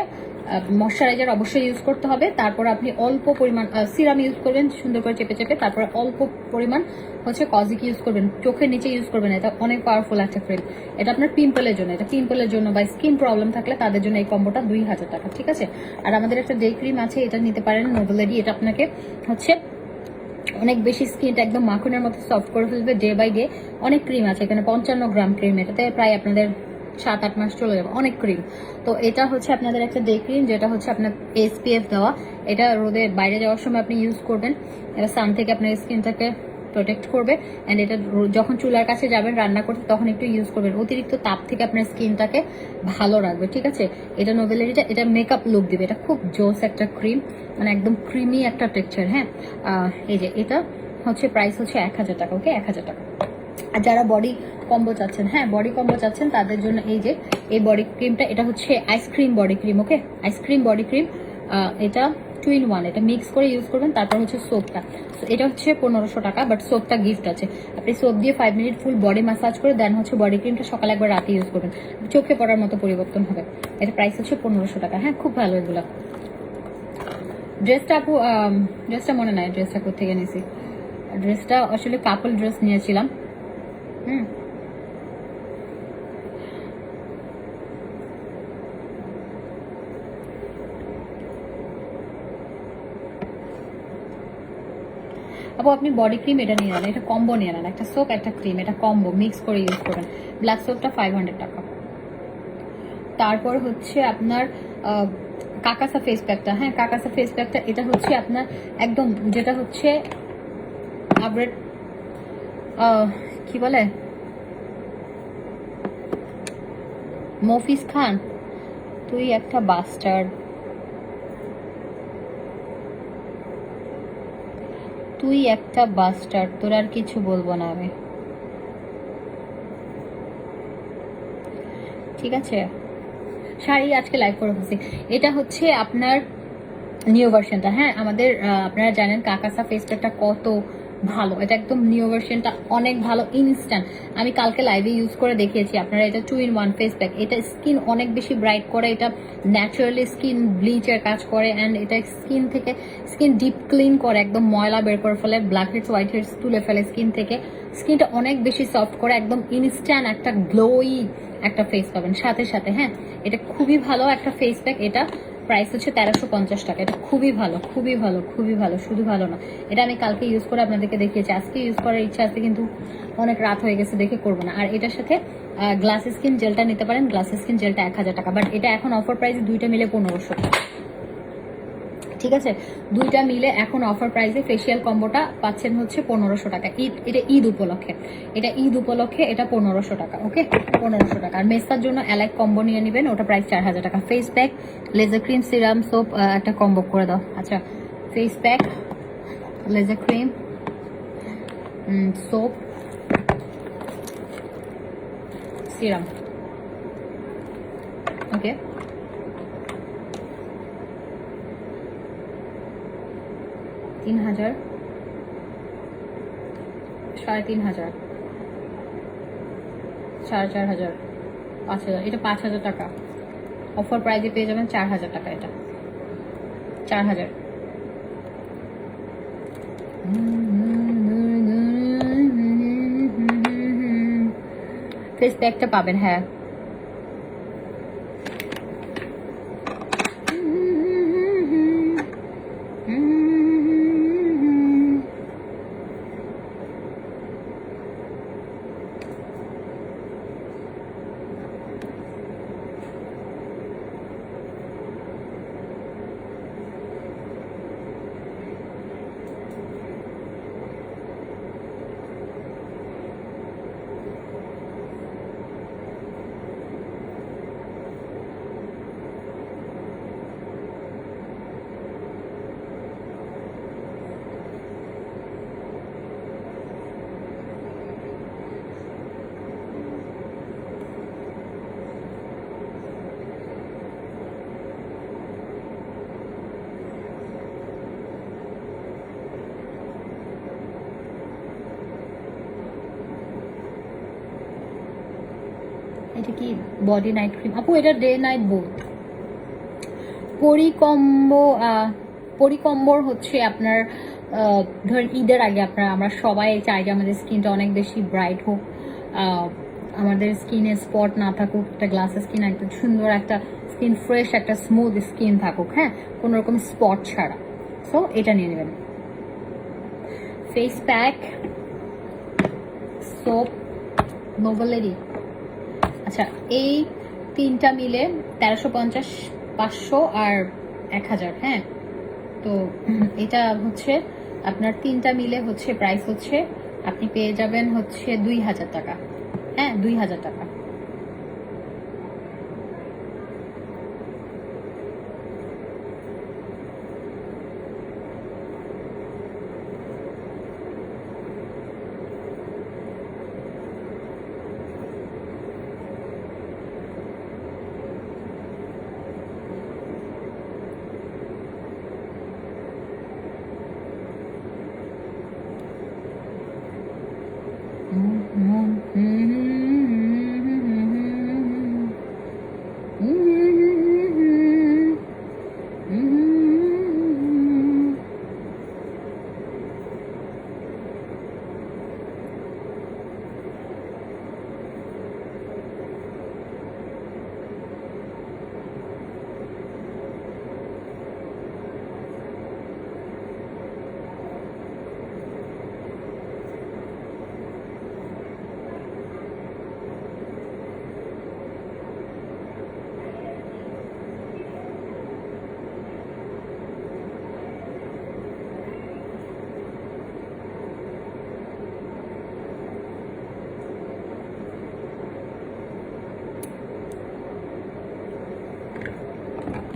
ময়শ্চারাইজার অবশ্যই ইউজ করতে হবে। তারপর আপনি অল্প পরিমাণ সিরাম ইউজ করবেন, সুন্দর করে চেপে চেপে। তারপরে অল্প পরিমাণ হচ্ছে কজিক ইউজ করবেন, চোখের নিচে ইউজ করবেন। এটা অনেক পাওয়ারফুল একটা ক্রিম। এটা আপনার পিম্পলের জন্য, এটা পিম্পলের জন্য বা স্কিন প্রবলেম থাকলে তাদের জন্য এই কম্বোটা 2000 টাকা, ঠিক আছে। আর আমাদের একটা ডে ক্রিম আছে, এটা নিতে পারেন নোভেলেরই। এটা আপনাকে হচ্ছে অনেক বেশি স্কিনটা একদম মাখনের মতো সফট করে ফেলবে ডে বাই ডে। অনেক ক্রিম আছে এখানে, 55 গ্রাম ক্রিম, এটাতে প্রায় আপনাদের 7-8 মাস চলে যাবে, অনেক ক্রিম। তো এটা হচ্ছে আপনাদের একটা ডে ক্রিম, যেটা হচ্ছে আপনার SPF দেওয়া। এটা রোদে বাইরে যাওয়ার সময় আপনি ইউজ করবেন, এটা সান থেকে আপনার স্কিনটাকে প্রোটেক্ট করবে। অ্যান্ড এটা যখন চুলার কাছে যাবেন রান্না করতে তখন একটু ইউজ করবেন, অতিরিক্ত তাপ থেকে আপনার স্কিনটাকে ভালো রাখবে, ঠিক আছে। এটা নোভেলেরিটা, এটা মেকআপ লুক দিবে। এটা খুব জোস একটা ক্রিম, মানে একদম ক্রিমি একটা টেক্সচার। হ্যাঁ, এই যে এটা হচ্ছে প্রাইস হচ্ছে 1000 টাকা, ওকে, 1000 টাকা। আর যারা বডি কম্বো চাচ্ছেন, হ্যাঁ বডি কম্বো চাচ্ছেন, তাদের জন্য এই যে এই বডি ক্রিমটা, এটা হচ্ছে আইসক্রিম বডি ক্রিম, ওকে, আইসক্রিম বডি ক্রিম। এটা 2 in 1, এটা মিক্স করে ইউজ করবেন। তারপর হচ্ছে সোপটা, এটা হচ্ছে 1500 টাকা, বাট সোপটা গিফট আছে। আপনি সোপ দিয়ে 5 মিনিট ফুল বডি ম্যাসাজ করে দেন হচ্ছে বডি ক্রিমটা সকালে একবার রাতে ইউজ করবেন, চোখে পড়ার মতো পরিবর্তন হবে। এটা প্রাইস হচ্ছে 1500 টাকা। হ্যাঁ, খুব ভালো এগুলো। ড্রেসটা আপু, ড্রেসটা মনে নাই ড্রেসটা কোথেকে নিয়েছি। ড্রেসটা আসলে কাপল ড্রেস নিয়েছিলাম। আপু আপনি বডি ক্রিম এটা নিয়ে নেন, এটা কম্বো নিয়ে নেন, একটা সোপ একটা ক্রিম, এটা কম্বো মিক্স করে ইউজ করবেন। ব্ল্যাক সোপটা 500 টাকা। তারপর হচ্ছে আপনার কাকাসা ফেস প্যাকটা, হ্যাঁ কাকাসা ফেস প্যাকটা, এটা হচ্ছে আপনার একদম যেটা হচ্ছে আপডেট, কি বলে, মফিজ খান তুই একটা বাস্টার্ড, তুই একটা বাস্টার্ড, তোর আর কিছু বলবো না আমি, ঠিক আছে। শাড়ি আজকে লাইভ করে বসি। এটা হচ্ছে আপনার নিউ ভার্সনটা। হ্যাঁ, আমাদের আপনারা জানেন কাকাসা ফেস প্যাকটা কত ভালো, এটা একদম নিউ ভার্সনটা অনেক ভালো, ইনস্ট্যান্ট। আমি কালকে লাইভে ইউজ করে দেখিয়েছি আপনারা। এটা 2 in 1 ফেস প্যাক, এটা স্কিন অনেক বেশি ব্রাইট করে, এটা ন্যাচারালি স্কিন ব্লিচের কাজ করে। অ্যান্ড এটা স্কিন থেকে স্কিন ডিপ ক্লিন করে, একদম ময়লা বের করে ফেলে, ব্ল্যাক হেডস হোয়াইট হেডস তুলে ফেলে স্কিন থেকে। স্কিনটা অনেক বেশি সফট করে, একদম ইনস্ট্যান্ট একটা গ্লোই একটা ফেস পাবেন সাথে সাথে। হ্যাঁ, এটা খুবই ভালো একটা ফেস প্যাক। এটা প্রাইস হচ্ছে 1350 টাকা। এটা খুবই ভালো, খুবই ভালো, খুবই ভালো, শুধু ভালো না, এটা আমি কালকে ইউজ করে আপনাদেরকে দেখিয়েছি। আজকে ইউজ করার ইচ্ছা আছে কিন্তু অনেক রাত হয়ে গেছে দেখে করবো না। আর এটার সাথে গ্লাস স্কিন জেলটা নিতে পারেন, গ্লাস স্কিন জেলটা 1000 টাকা, বাট এটা এখন অফার প্রাইসে দুইটা মিলে 1500 টাকা, ঠিক আছে। দুইটা মিলে এখন অফার প্রাইসে ফেসিয়াল কম্বোটা পাচ্ছেন হচ্ছে 1500 টাকা। এটা ঈদ উপলক্ষে, এটা ঈদ উপলক্ষে এটা 1500 টাকা, ওকে, 1500 টাকা। আর মেসার জন্য অ্যালাইক কম্বো নিয়ে নেবেন, ওটা প্রাইস 4000 টাকা। Face pack, laser cream, serum, soap একটা কম্বো করে দাও। আচ্ছা, face pack, laser cream, soap, serum, okay. তিন 3000, 3500, 4500, 5000, এটা 5000 টাকা। অফার প্রাইসে পেয়ে যাবেন 4000 টাকা, এটা 4000। ফেস প্যাকটা পাবেন, হ্যাঁ। এটা কি বডি নাইট ক্রিম আপু? এটা ডে নাইট বোথ, পরিকম্বো পরিকম্বর হচ্ছে আপনার ধরেন ঈদের আগে আমরা সবাই চাই যে আমাদের স্কিনটা অনেক বেশি ব্রাইট হোক, আমাদের স্কিনে স্পট না থাকুক, একটা গ্লাস স্কিন, একটা সুন্দর একটা স্কিন, ফ্রেশ একটা স্মুথ স্কিন থাকুক, হ্যাঁ, কোনো রকম স্পট ছাড়া। সো এটা নিয়ে নেবেন। ফেস প্যাক, সোপ, নোভেলেরি। আচ্ছা, এই তিনটা মিলে 1350, 500 আর 1000। হ্যাঁ, তো এটা হচ্ছে আপনার তিনটা মিলে হচ্ছে প্রাইস হচ্ছে আপনি পেয়ে যাবেন হচ্ছে 2000 টাকা। হ্যাঁ, 2000 টাকা।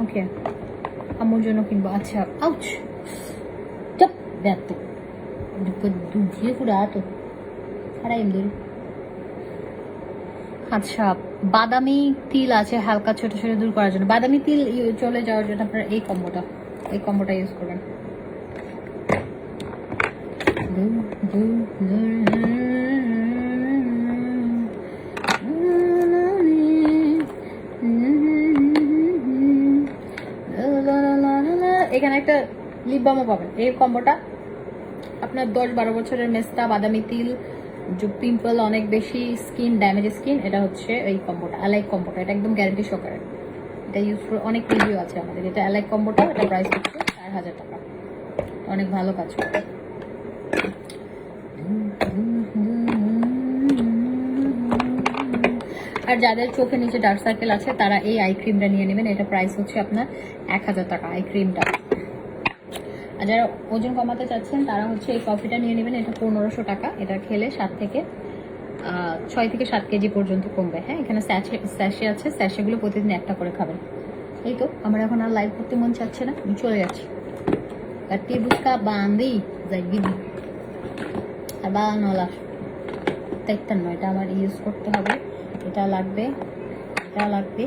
ওকে, আম্মুর জন্য কিনবো। আচ্ছা, আউচ, চাপ ব্যর্থ দুধে পুরো তো খারাই এমনি। আচ্ছা, বাদামি তিল আছে হালকা ছোট ছোট দূর করার জন্য, বাদামি তিল চলে যাওয়ার জন্য আপনারা এই কম্বোটা ইউজ করবেন। এখানে একটা লিপ বামও পাবেন। এই কম্বোটা আপনার 10-12 বছরের মেস্তা, বাদামি তিল, পিম্পল, অনেক বেশি স্কিন ড্যামেজ স্কিন, এটা হচ্ছে এই কম্বোটা, অ্যালাইক কম্বোটা। এটা একদম গ্যারান্টি সহকারে, এটা ইউজ করে অনেক রিভিউ আছে আমাদের। এটা অ্যালাইক কম্বোটা, এটা প্রাইস হচ্ছে 4000 টাকা। অনেক ভালো কাজ করে। আর যাদের চোখে নিচে ডার্ক সার্কেল আছে তারা এই আই ক্রিমটা নিয়ে নেবেন। এটা প্রাইস হচ্ছে আপনার 1000 টাকা আই ক্রিমটা। আর যারা ওজন কমাতে চাচ্ছেন তারা হচ্ছে এই কফিটা নিয়ে নেবেন। এটা 1500 টাকা। এটা খেলে 6 থেকে 7 কেজি পর্যন্ত কমবে। হ্যাঁ, এখানে স্যাশে আছে, স্যাশেগুলো প্রতিদিন একটা করে খাবেন। এই তো, আমার এখন আর লাইভ করতে মন চাচ্ছে না, আমি চলে যাচ্ছি। কাটতে বুঝকা বান্দি যাই দিদি আর বানানোলা দেখতেন না, এটা আমার ইউজ করতে হবে। এটা লাগবে, এটা লাগবে,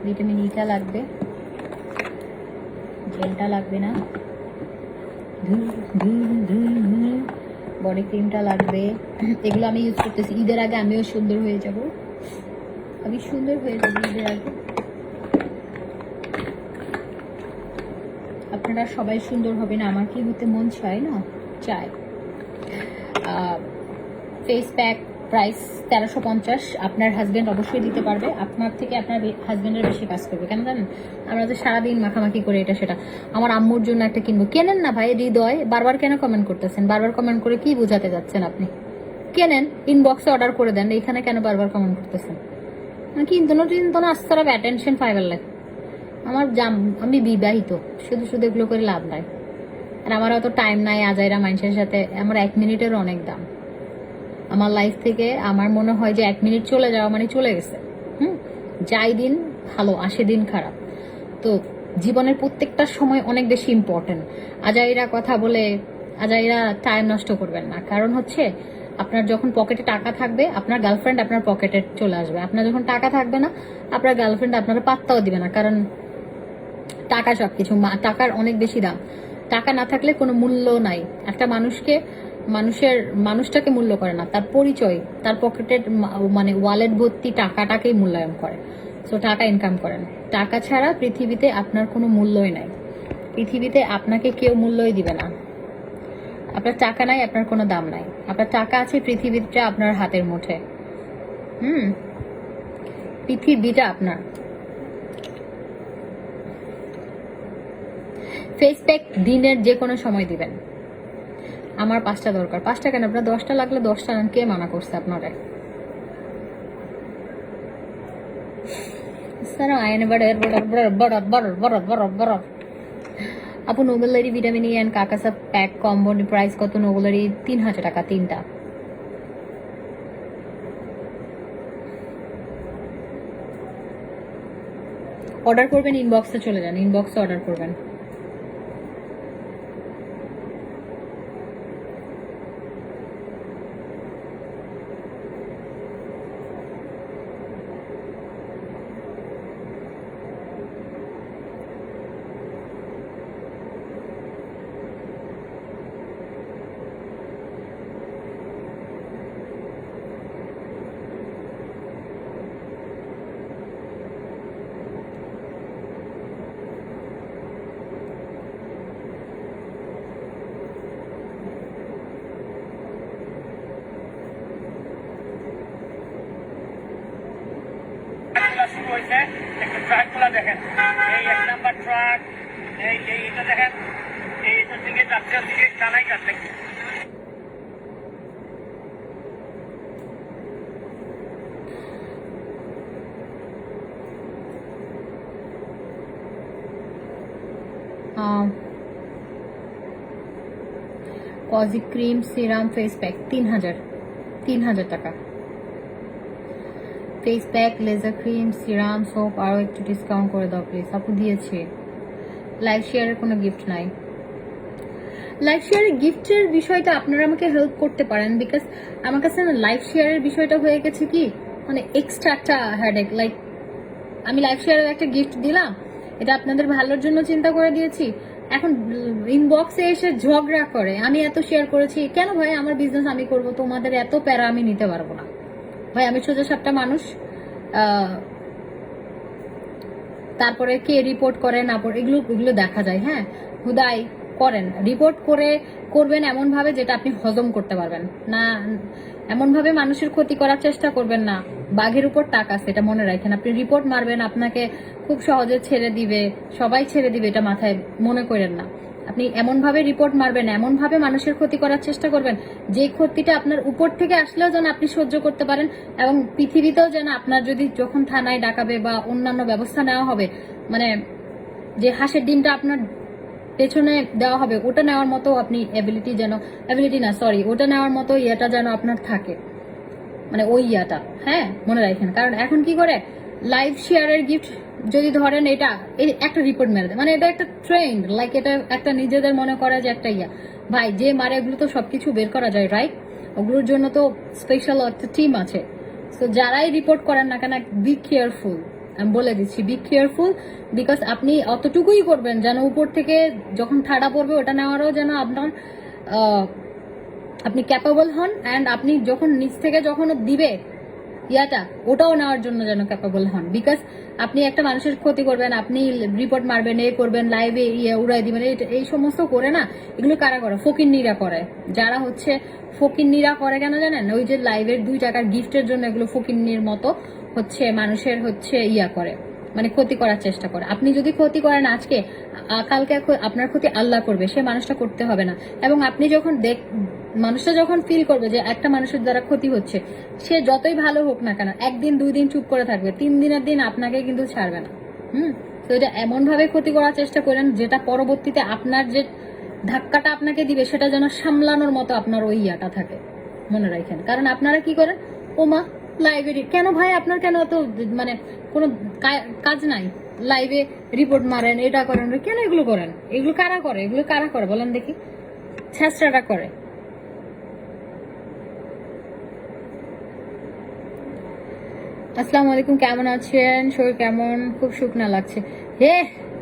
ভিটামিন ইটা লাগবে, জেলটা লাগবে না, বডি ক্রিমটা লাগবে। এগুলো আমি ইউজ করতেছি। ঈদের আগে আমিও সুন্দর হয়ে যাব, আমি সুন্দর হয়ে যাব ঈদের আগে। আপনারা সবাই সুন্দর হবে না, আমার কি হতে মন চায় না? চায়। Face pack price 1350। আপনার হাজব্যান্ড অবশ্যই দিতে পারবে, আপনার থেকে আপনার হাজব্যান্ডের বেশি কাজ করবে। কেন জানেন? আমরা তো সারাদিন মাখামাখি করে এটা সেটা। আমার আম্মুর জন্য একটা কিনবো। কেনেন না ভাই, হৃদয় বারবার কেন কমেন্ট করতেছেন? বারবার কমেন্ট করে কি বোঝাতে যাচ্ছেন আপনি? কেনেন, ইনবক্সে অর্ডার করে দেন, এখানে কেন বারবার কমেন্ট করতেছেন? কিন্তু না আস্তে অ্যাটেনশন পাইবার লাগে। আমি বিবাহিত, শুধু শুধু এগুলো করে লাভ নাই। আর আমার অত টাইম নাই আজাইরা মানুষের সাথে। আমার 1 মিনিটের অনেক দাম। আমার লাইফ থেকে আমার মনে হয় যে 1 মিনিট চলে যাওয়া মানে চলে গেছে। যাই দিন ভালো, আসে দিন খারাপ। তো জীবনের প্রত্যেকটা সময় অনেক বেশি ইম্পর্টেন্ট। আজাইরা কথা বলে আজাইরা টাইম নষ্ট করবেন না। কারণ হচ্ছে আপনার যখন পকেটে টাকা থাকবে, আপনার গার্লফ্রেন্ড আপনার পকেটে চলে আসবে। আপনার যখন টাকা থাকবে না, আপনার গার্লফ্রেন্ড আপনারা পাত্তাও দিবে না। কারণ টাকা সবকিছু, টাকার অনেক বেশি দাম। টাকা না থাকলে কোনো মূল্য নাই। একটা মানুষটাকে মূল্য করে না, তার পরিচয়, তার পকেটের মানে ওয়ালেট ভর্তি টাকাটাকেই মূল্যায়ন করে। সো টাকা ইনকাম করেন। টাকা ছাড়া পৃথিবীতে আপনার কোনো মূল্যই নাই। পৃথিবীতে আপনাকে কেউ মূল্যই দিবে না। আপনার টাকা নাই, আপনার কোনো দাম নাই। আপনার টাকা আছে, পৃথিবীটা আপনার হাতের মুঠে। পৃথিবীটা আপনার। ফেস প্যাক দিনের যে কোনো সময় দিবেন। আমার 5টা দরকার। 5টা কেন, আপনার 10টা লাগলে 10টা নেন। কে মানা করছে আপনারে? আপু নোবেলারি ভিটামিন ই অ্যান্ড কাকাসা প্যাক কম্বো প্রাইস কত? নোবেলারি 3000 টাকা 3টা। অর্ডার করবেন, ইনবক্সে চলে যান, ইনবক্সে অর্ডার করবেন। শুরু হয়েছে, একটা ট্রাক গুলা দেখেন, এই 1 নাম্বার ট্রাক, এইটা দেখেন, এইটার দিকে যাচ্ছে, দিকে টানাই কাটছে। Cozy cream serum face pack 3000 টাকা। Face pack, laser cream, serum, soap আরও একটু ডিসকাউন্ট করে দাও প্লিজ। আপু দিয়েছি। লাইভ শেয়ারের কোনো গিফট নাই। লাইভ শেয়ারের গিফটের বিষয়টা আপনারা আমাকে হেল্প করতে পারেন, বিকজ আমার কাছে না লাইভ শেয়ারের বিষয়টা হয়ে গেছে কি, মানে এক্সট্রা একটা হেডেক। লাইক আমি লাইভ শেয়ারের একটা গিফট দিলাম, এটা আপনাদের ভালোর জন্য চিন্তা করে দিয়েছি, এখন ইনবক্সে এসে ঝগড়া করে আমি এত শেয়ার করেছি কেন? ভাই আমার বিজনেস আমি করব, তোমাদের এত প্যারা আমি নিতে পারবো না ভাই। আমি সোজা সাপটা মানুষ। তারপরে কে রিপোর্ট করে না এগুলো দেখা যায়। হ্যাঁ, হুদাই করেন, রিপোর্ট করবেন এমন ভাবে যেটা আপনি হজম করতে পারবেন না। এমন ভাবে মানুষের ক্ষতি করার চেষ্টা করবেন না। বাঘের উপর টাক আছে, এটা মনে রাখেন। আপনি রিপোর্ট মারবেন, আপনাকে খুব সহজে ছেড়ে দিবে, সবাই ছেড়ে দিবে, এটা মাথায় মনে করেন না। আপনি এমন ভাবে রিপোর্ট মারবেন, এমন ভাবে মানুষের ক্ষতি করার চেষ্টা করবেন যে ক্ষতিটা আপনার উপর থেকে আসলেও যেন আপনি সহ্য করতে পারেন, এবং পৃথিবীতেও যেন আপনার যদি যখন থানায় ডাকাবে বা অন্যান্য ব্যবস্থা নেওয়া হবে, মানে যে হাঁসের ডিমটা আপনার পেছনে দেওয়া হবে ওটা নেওয়ার মতো আপনি ওটা নেওয়ার মতো ইয়েটা যেন আপনার থাকে, মানে ওই ইয়াটা। হ্যাঁ, মনে রাখেন। কারণ এখন কি করে লাইভ শেয়ারের গিফট যদি ধরেন, এটা একটা রিপোর্ট মেরে দেয়, মানে এটা একটা ট্রেন্ড, লাইক এটা একটা নিজেদের মনে করা যে একটা ইয়া। ভাই যে মারে এগুলো তো সবকিছু বের করা যায়, রাইট? ওগুলোর জন্য তো স্পেশাল একটা টিম আছে। তো যারাই রিপোর্ট করেন না কেন, বি কেয়ারফুল। আমি বলে দিচ্ছি, বি কেয়ারফুল, বিকজ আপনি অতটুকুই করবেন যেন উপর থেকে যখন ঠাডা পড়বে ওটা নেওয়ারও যেন আপনার আপনি ক্যাপেবল হন, অ্যান্ড আপনি যখন নিচ থেকে যখন দিবে ইয়াটা ওটাও নেওয়ার জন্য যেন ক্যাপেবল হন। বিকজ আপনি একটা মানুষের ক্ষতি করবেন, আপনি রিপোর্ট মারবেন, করবেন, লাইভে উড়াই দিবেন, এই সমস্ত করে না। এগুলো কারা করে? ফকিন্নিরা করে। যারা হচ্ছে ফকিন্নিরা করে কেন জানেন? ওই যে লাইভের 2 টাকার গিফটের জন্য এগুলো ফকিন্নির মতো হচ্ছে মানুষের হচ্ছে ইয়া করে, মানে ক্ষতি করার চেষ্টা করে। আপনি যদি ক্ষতি করেন আজকে, কালকে আপনার ক্ষতি আল্লাহ করবে, সে মানুষটা করতে হবে না। এবং আপনি যখন মানুষটা যখন ফিল করবে যে একটা মানুষের দ্বারা ক্ষতি হচ্ছে, সে যতই ভালো হোক না কেন, 1 দিন 2 দিন চুপ করে থাকবে, 3 দিনের দিন আপনাকে কিন্তু ছাড়বে না। তো এটা এমন ভাবে ক্ষতি করার চেষ্টা করেন যেটা পরবর্তীতে আপনার যে ধাক্কাটা আপনাকে দিবে সেটা যেন সামলানোর মতো আপনার ওই ইয়াটা থাকে, মনে রাখেন। কারণ আপনারা কি করেন, ওমা লাইব্রেরি কেন ভাই, আপনার কেন এত মানে কোনো কাজ নাই, লাইভে রিপোর্ট মারেন, এটা করেন, কেন এগুলো করেন? এগুলো কারা করে? এগুলো কারা করে বলেন দেখি? ছেঁচড়াটা করে। আসসালামু আলাইকুম, কেমন আছেন? শরীর কেমন? খুব শুকনা লাগছে। হে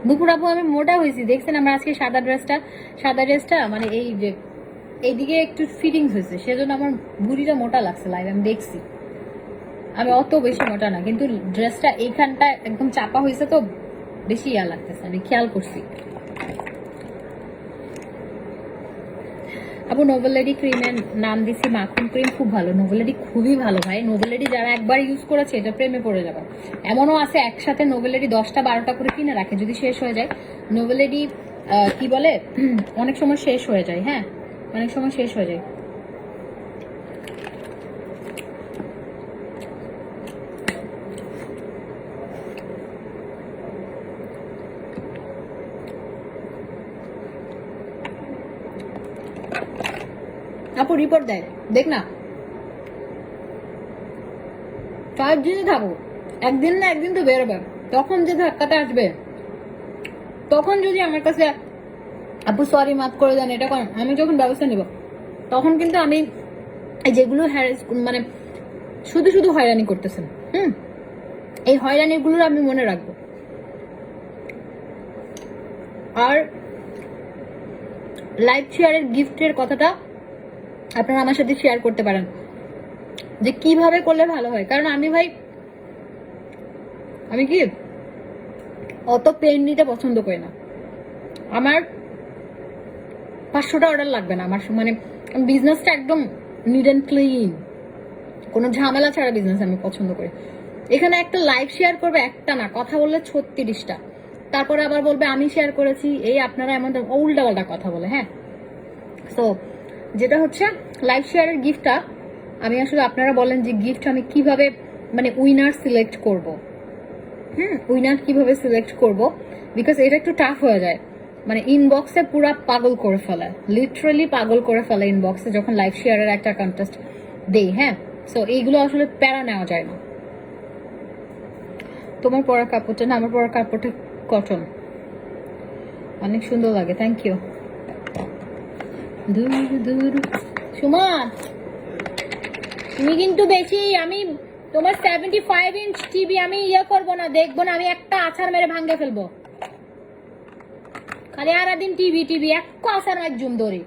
দুপুর আপু, আমি মোটা হয়েছি দেখছেন? আমরা আজকে সাদা ড্রেসটা মানে এই যে এইদিকে একটু ফিটিংস হয়েছে, সেজন্য আমার ভুঁড়িটা মোটা লাগছে লাইভ, আমি দেখছি। আমি অত বেশি মোটা না, কিন্তু ড্রেসটা এইখানটা একদম চাপা হয়েছে তো বেশি ইয়া লাগতেছে, আমি খেয়াল করছি। আপু নোভেলেডি ক্রিমের নাম দিছি মাখন ক্রিম, খুব ভালো। নোভেলেডি খুবই ভালো ভাই, নোভেলেডি যারা একবার ইউজ করেছে এটা প্রেমে পড়ে যাবে। এমনও আছে একসাথে নোভেলেডি 10টা 12টা করে কিনে রাখে, যদি শেষ হয়ে যায় নোভেলেডি কি বলে অনেক সময় শেষ হয়ে যায়। হ্যাঁ, অনেক সময় শেষ হয়ে যায়। আপু রিপোর্ট দেয়, দেখ না 5 দিনে থাকো, একদিন না একদিন তো বেরোবে, তখন যে ধাক্কাতে আসবে, তখন যদি আমার কাছে আপু সরি মাফ করে দেন এটা করেন, আমি যখন ব্যবস্থা নিব তখন কিন্তু আমি যেগুলো মানে শুধু শুধু হয়রানি করতেছেন, এই হয়রানিগুলো আমি মনে রাখবো। আর লাইভ শেয়ারের গিফটের কথাটা আপনারা আমার সাথে শেয়ার করতে পারেন যে কিভাবে করলে ভালো হয়, কারণ আমি কি অত পেন নিতে পছন্দ করি না। আমার 500টা অর্ডার লাগবে না, আমার মানে বিজনেসটা একদম নিট অ্যান্ড ক্লিন, কোনো ঝামেলা ছাড়া বিজনেস আমি পছন্দ করি। এখানে একটা লাইভ শেয়ার করবে একটা না, কথা বললে 36টা, তারপরে আবার বলবে আমি শেয়ার করেছি, এই আপনারা এমন উল্টা পাল্টা কথা বলে। হ্যাঁ, সো যেটা হচ্ছে লাইভ শেয়ারের গিফটটা, আমি আসলে আপনারা বলেন যে গিফট আমি কিভাবে মানে উইনার সিলেক্ট করব, উইনার কিভাবে সিলেক্ট করব, বিকজ এটা একটু টাফ হয়ে যায়, মানে ইনবক্সে পুরা পাগল করে ফেলে, লিটারালি পাগল করে ফেলে ইনবক্সে যখন লাইভ শেয়ারের একটা কন্টেস্ট দেই। হ্যাঁ, সো এইগুলো আসলে প্যারা নেওয়া যায় না। তোমার পরা কাপড়টা না, আমার পরা কাপড়টা কটন, অনেক সুন্দর লাগে, থ্যাংক ইউ। দূর দূর সুমন, তুমি কিন্তু বেশি, আমি তোমার 75 ইঞ্চ টিভি আমি ইয়ে করবো না, দেখবো না, আমি একটা আছাড় মেরে ভাঙ্গে ফেলবো। খালি আর দিন টিভি টিভি এক আছাড় মার জুম ধরে।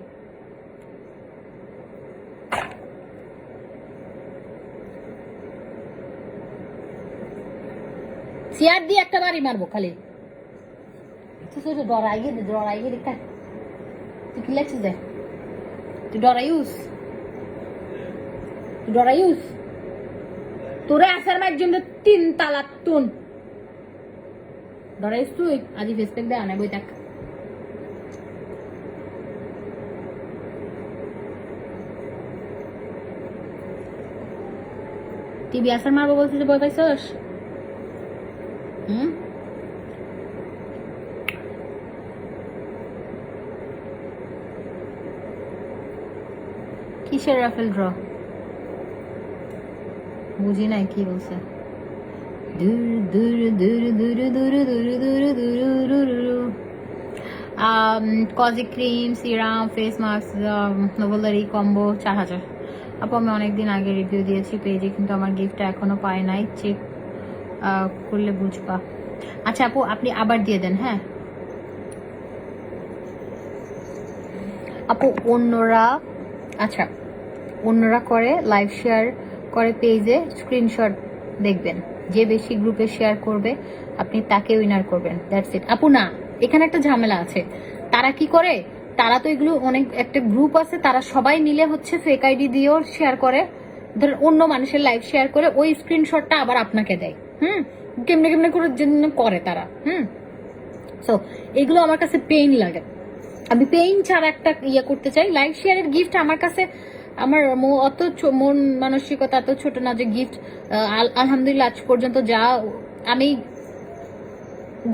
চেয়ার দিয়ে একটা বাড়ি মারবো খালি। ডরাই দেখা তুই কি লেগছিস দেখ, তুই ডরাইউস তোরে আসার মার জন্য 3 তালাক তুন ডরাইস তুই, আজি ফেসপেক দেয় না বই দেখ। টিভি আসার মারবো বলছিস, বই পাইছস? কিসের রাফেল ড্র বুঝি নাই, কি বলছে? কজি ক্রিম, সিরাম, ফেস মাস্ক, নোভেলারি কম্বো 4000। আপু আমি অনেকদিন আগে রিভিউ দিয়েছি পেজে, কিন্তু আমার গিফটটা এখনো পাই নাই, চেক করলে বুঝবা। আচ্ছা আপু আপনি আবার দিয়ে দেন। হ্যাঁ আপু, অন্যরা আচ্ছা অন্যরা করে লাইভ শেয়ার করে পেজে স্ক্রিনশট দেখবেন, যে বেশি গ্রুপে শেয়ার করবে আপনি তাকে উইনার করবেন, দ্যাটস ইট। আপু না, এখানে একটা ঝামেলা আছে, তারা কি করে, তারা তো এগুলো অনেক একটা গ্রুপ আছে, তারা সবাই মিলে হচ্ছে ফেক আইডি দিয়েও শেয়ার করে, ধর অন্য মানুষের লাইভ শেয়ার করে ওই স্ক্রিনশটটা আবার আপনাকে দেয়। কেমনে কেমনে করে জন্য করে তারা। সো এগুলো আমার কাছে পেইন লাগে, আমি পেইন ছাড়া একটা ইয়ে করতে চাই। লাইভ শেয়ারের গিফট আমার কাছে, আমার অত মন মানসিকতা এত ছোট না যে গিফট, আলহামদুলিল্লাহ আজ পর্যন্ত যা আমি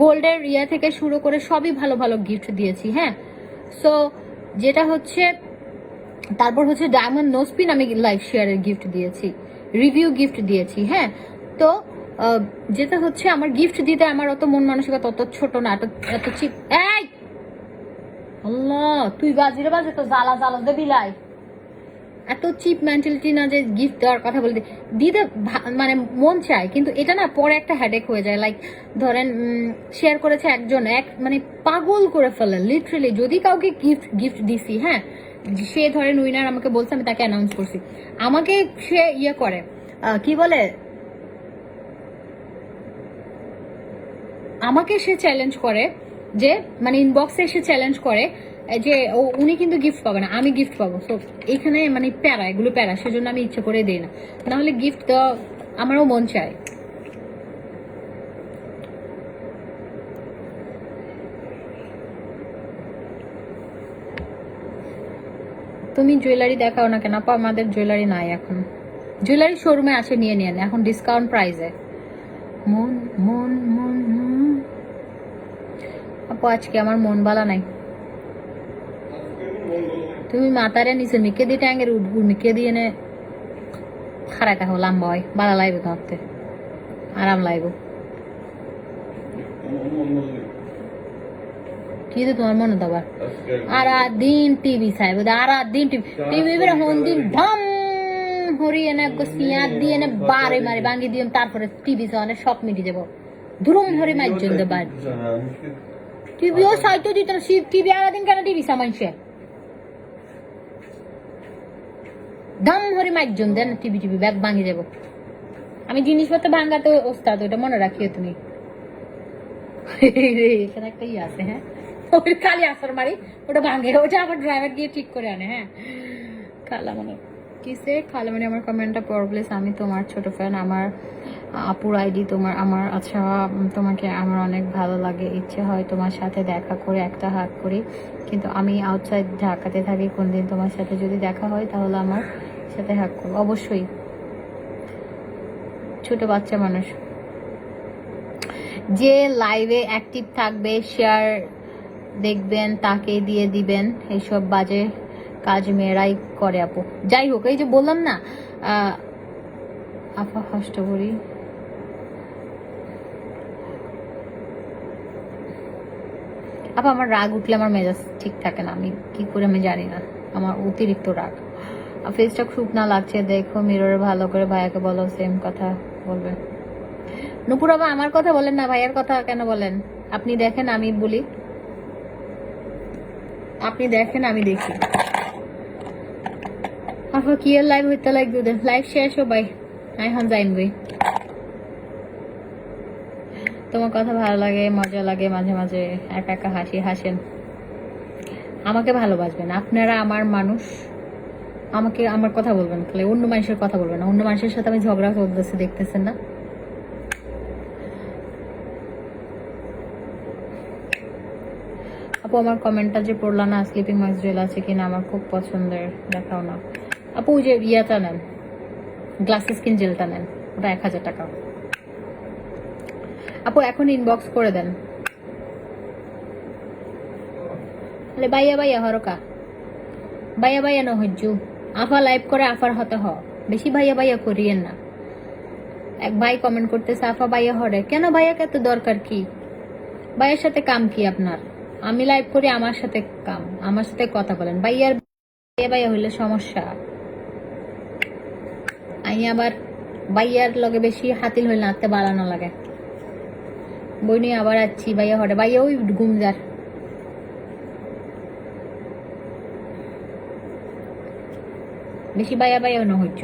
গোল্ডের ইয়া থেকে শুরু করে সবই ভালো ভালো গিফট দিয়েছি। হ্যাঁ, সো যেটা হচ্ছে তারপর হচ্ছে ডায়মন্ড নোজপিন আমি লাইভ শেয়ারের গিফট দিয়েছি, রিভিউ গিফট দিয়েছি। হ্যাঁ, তো যেটা হচ্ছে আমার গিফট দিতে আমার অত মন মানসিকতা অত ছোট না, এত চিপ। এই আল্লাহ, তুই বাজিরে বাজে তো জ্বালা জ্বালা দে বিলাই, এত চিপ মেন্টালিটি না যে গিফট দেওয়ার কথা বলতে দিতে মানে মন চায়, কিন্তু এটা না পরে একটা হেডেক হয়ে যায়। লাইক ধরেন শেয়ার করেছে একজন, মানে পাগল করে ফেলে লিটারালি। যদি কাউকে গিফট দিছি, হ্যাঁ সে ধরেন উইনার আমাকে বলছে, আমি তাকে অ্যানাউন্স করছি, আমাকে সে ইয়ে করে কি বলে আমাকে সে চ্যালেঞ্জ করে যে মানে ইনবক্সে এসে চ্যালেঞ্জ করে যে উনি কিন্তু গিফট পাবে না, আমি গিফট পাবো। তো এখানে মানে প্যারা, এগুলো প্যারা, সেজন্য আমি ইচ্ছে করে দিই না। নাহলে গিফট দেওয়া আমারও মন চায়। তুমি জুয়েলারি দেখাও না কেন আপা? আমাদের জুয়েলারি নাই এখন। জুয়েলারি শোরুমে আছে, নিয়ে নিন এখন ডিসকাউন্ট প্রাইসে। মন মন মন মন। আপু আজকে আমার মন বালা নাই। তুমি মাতারে নিচে মিকে দিয়ে ট্যাঙ্গের উঠবু মিকে দিয়ে নে খারাইতে হো লম্বা হয়, বালা লাগবে তোমাকে, আরাম লাগবে। কি তো তোমার মনে দাবার আর দিন টিভি চাইব, আর দিন টিভি হন দিন ঢম হরিয়ে না সিয়া দিয়ে না বারে মারে ভাঙি দিয়ে তারপরে টিভি চাওয়ানে সব মিটি যাবো ধুরুম হরে মাইজন দেবার। টিভিও সাইতো দিত না, টিভি আর দিন কেন টিভি সামাইছে দাম হরে মাইজন দেন টিভি টিভি ব্যাগ ভাঙি যাবো। আমি জিনিসপত্র ভাঙাতে ওস্তাদ, ওটা মনে রাখিও তুমি। এখানে একটা ইয়ে আছে, হ্যাঁ ওই খালি আসার মারি ওটা ভাঙে, ওটা আবার ড্রাইভার গিয়ে ঠিক করে আনে। হ্যাঁ খালা মানে কিসে খালা মানে আমার কমেন্টটা পড় প্লিজ। আমি তোমার ছোট ফ্যান, আমার আপুর আইডি তোমার আমার। আচ্ছা তোমাকে আমার অনেক ভালো লাগে, ইচ্ছে হয় তোমার সাথে দেখা করে একটা হাত করি, কিন্তু আমি আউটসাইড ঢাকাতে থাকি। কোনদিন তোমার সাথে যদি দেখা হয় তাহলে আমার সাথে হাত করবো। অবশ্যই, ছোট বাচ্চা মানুষ যে লাইভে অ্যাক্টিভ থাকবে, শেয়ার দেখবেন তাকে দিয়ে দিবেন। এইসব বাজে কাজ মেয়েরাই করে আপু। যাই হোক, এই যে বললাম না আপা কষ্ট করি। আপা আমার রাগ উঠলে আমার মেজাজ ঠিক থাকে না, আমি কি করে আমি জানি না, আমার অতিরিক্ত রাগ। ফেসটা শুকনা লাগছে, দেখো মিররে ভালো করে, ভাইয়াকে বলো সেম কথা বলবে। নুপুর বাবা আমার কথা বলেন না, ভাইয়ার কথা কেন বলেন? আপনি দেখেন আমি বলি, আপনি দেখেন আমি দেখি। আপা কি এর লাইভ হইতে লাগবে? লাইভ শেষ ও ভাই, এখন যাইন ভাই। তোমার কথা ভালো লাগে, মজা লাগে, মাঝে মাঝে একা একা হাসেন। আমাকে ভালোবাসবেন, আপনারা আমার মানুষ, আমাকে আমার কথা বলবেন, খালি অন্য মানুষের কথা বলবেন না। অন্য মানুষের সাথে আমি ঝগড়া করতেছি, দেখতেছেন না? আপু আমার কমেন্টটা যে পড়লা না, স্লিপিং ম্যাক্স জুয়েল আছে কিনা, আমার খুব পছন্দের, দেখাও না। আপু ওই যে ইয়াটা নেন, গ্লাসেস স্কিন জেলটা নেন, ওটা 1000 টাকা। আপু এখন ইনবক্স করে দেন। বাইয়া বাইয়া হরকা, বাইয়া বাইয়া ন হজ্জু। আফা লাইভ করে আফার হতে হ, বেশি ভাইয়া ভাইয়া করিয়েন না। এক ভাই কমেন্ট করতেছে আফা ভাইয়া হরে কেন? ভাইয়াকে এত দরকার কি? ভাইয়ের সাথে কাম কি আপনার? আমি লাইভ করি, আমার সাথে কাম, আমার সাথে কথা বলেন। ভাইয়ার ভাইয়া হইলে সমস্যা। আমি আবার ভাইয়ার লগে বেশি হাতিল হইলে নাচতে বাড়ানো লাগে। বই নিয়ে আবার আছি ভাইয়া হরে, ভাইয়া ওই গুমজার। বেশি ভাইয়া ভাইয়া না হচ্ছ,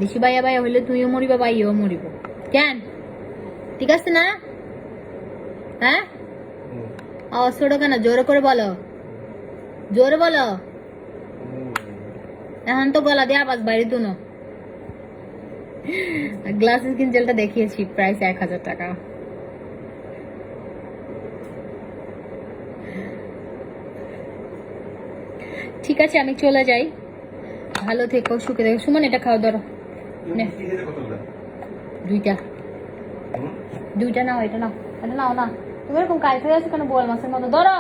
বেশি ভাইয়া ভাইয়া হইলে তুইও মরিবা, ভাইয়াও মরিব। কেন ঠিক আছে না? হ্যাঁ ছোট কেন? জোরে করে বলো, জোরে বলো। এখন তো গলা দিয়ে আওয়াজ বাইরে দুনো। গ্লাস স্কিন জেলটা দেখিয়েছি, প্রাইস 1000 টাকা। ঠিক আছে আমি চলে যাই, ভালো থেকো, সুখে থেকো। সুমন এটা খাও, ধরো দুইটা নাও, এটা নাও, এটা নাও না। তুমি এরকম কাজ হয়ে আছে কেন বোয়াল মাছের মতো? ধরো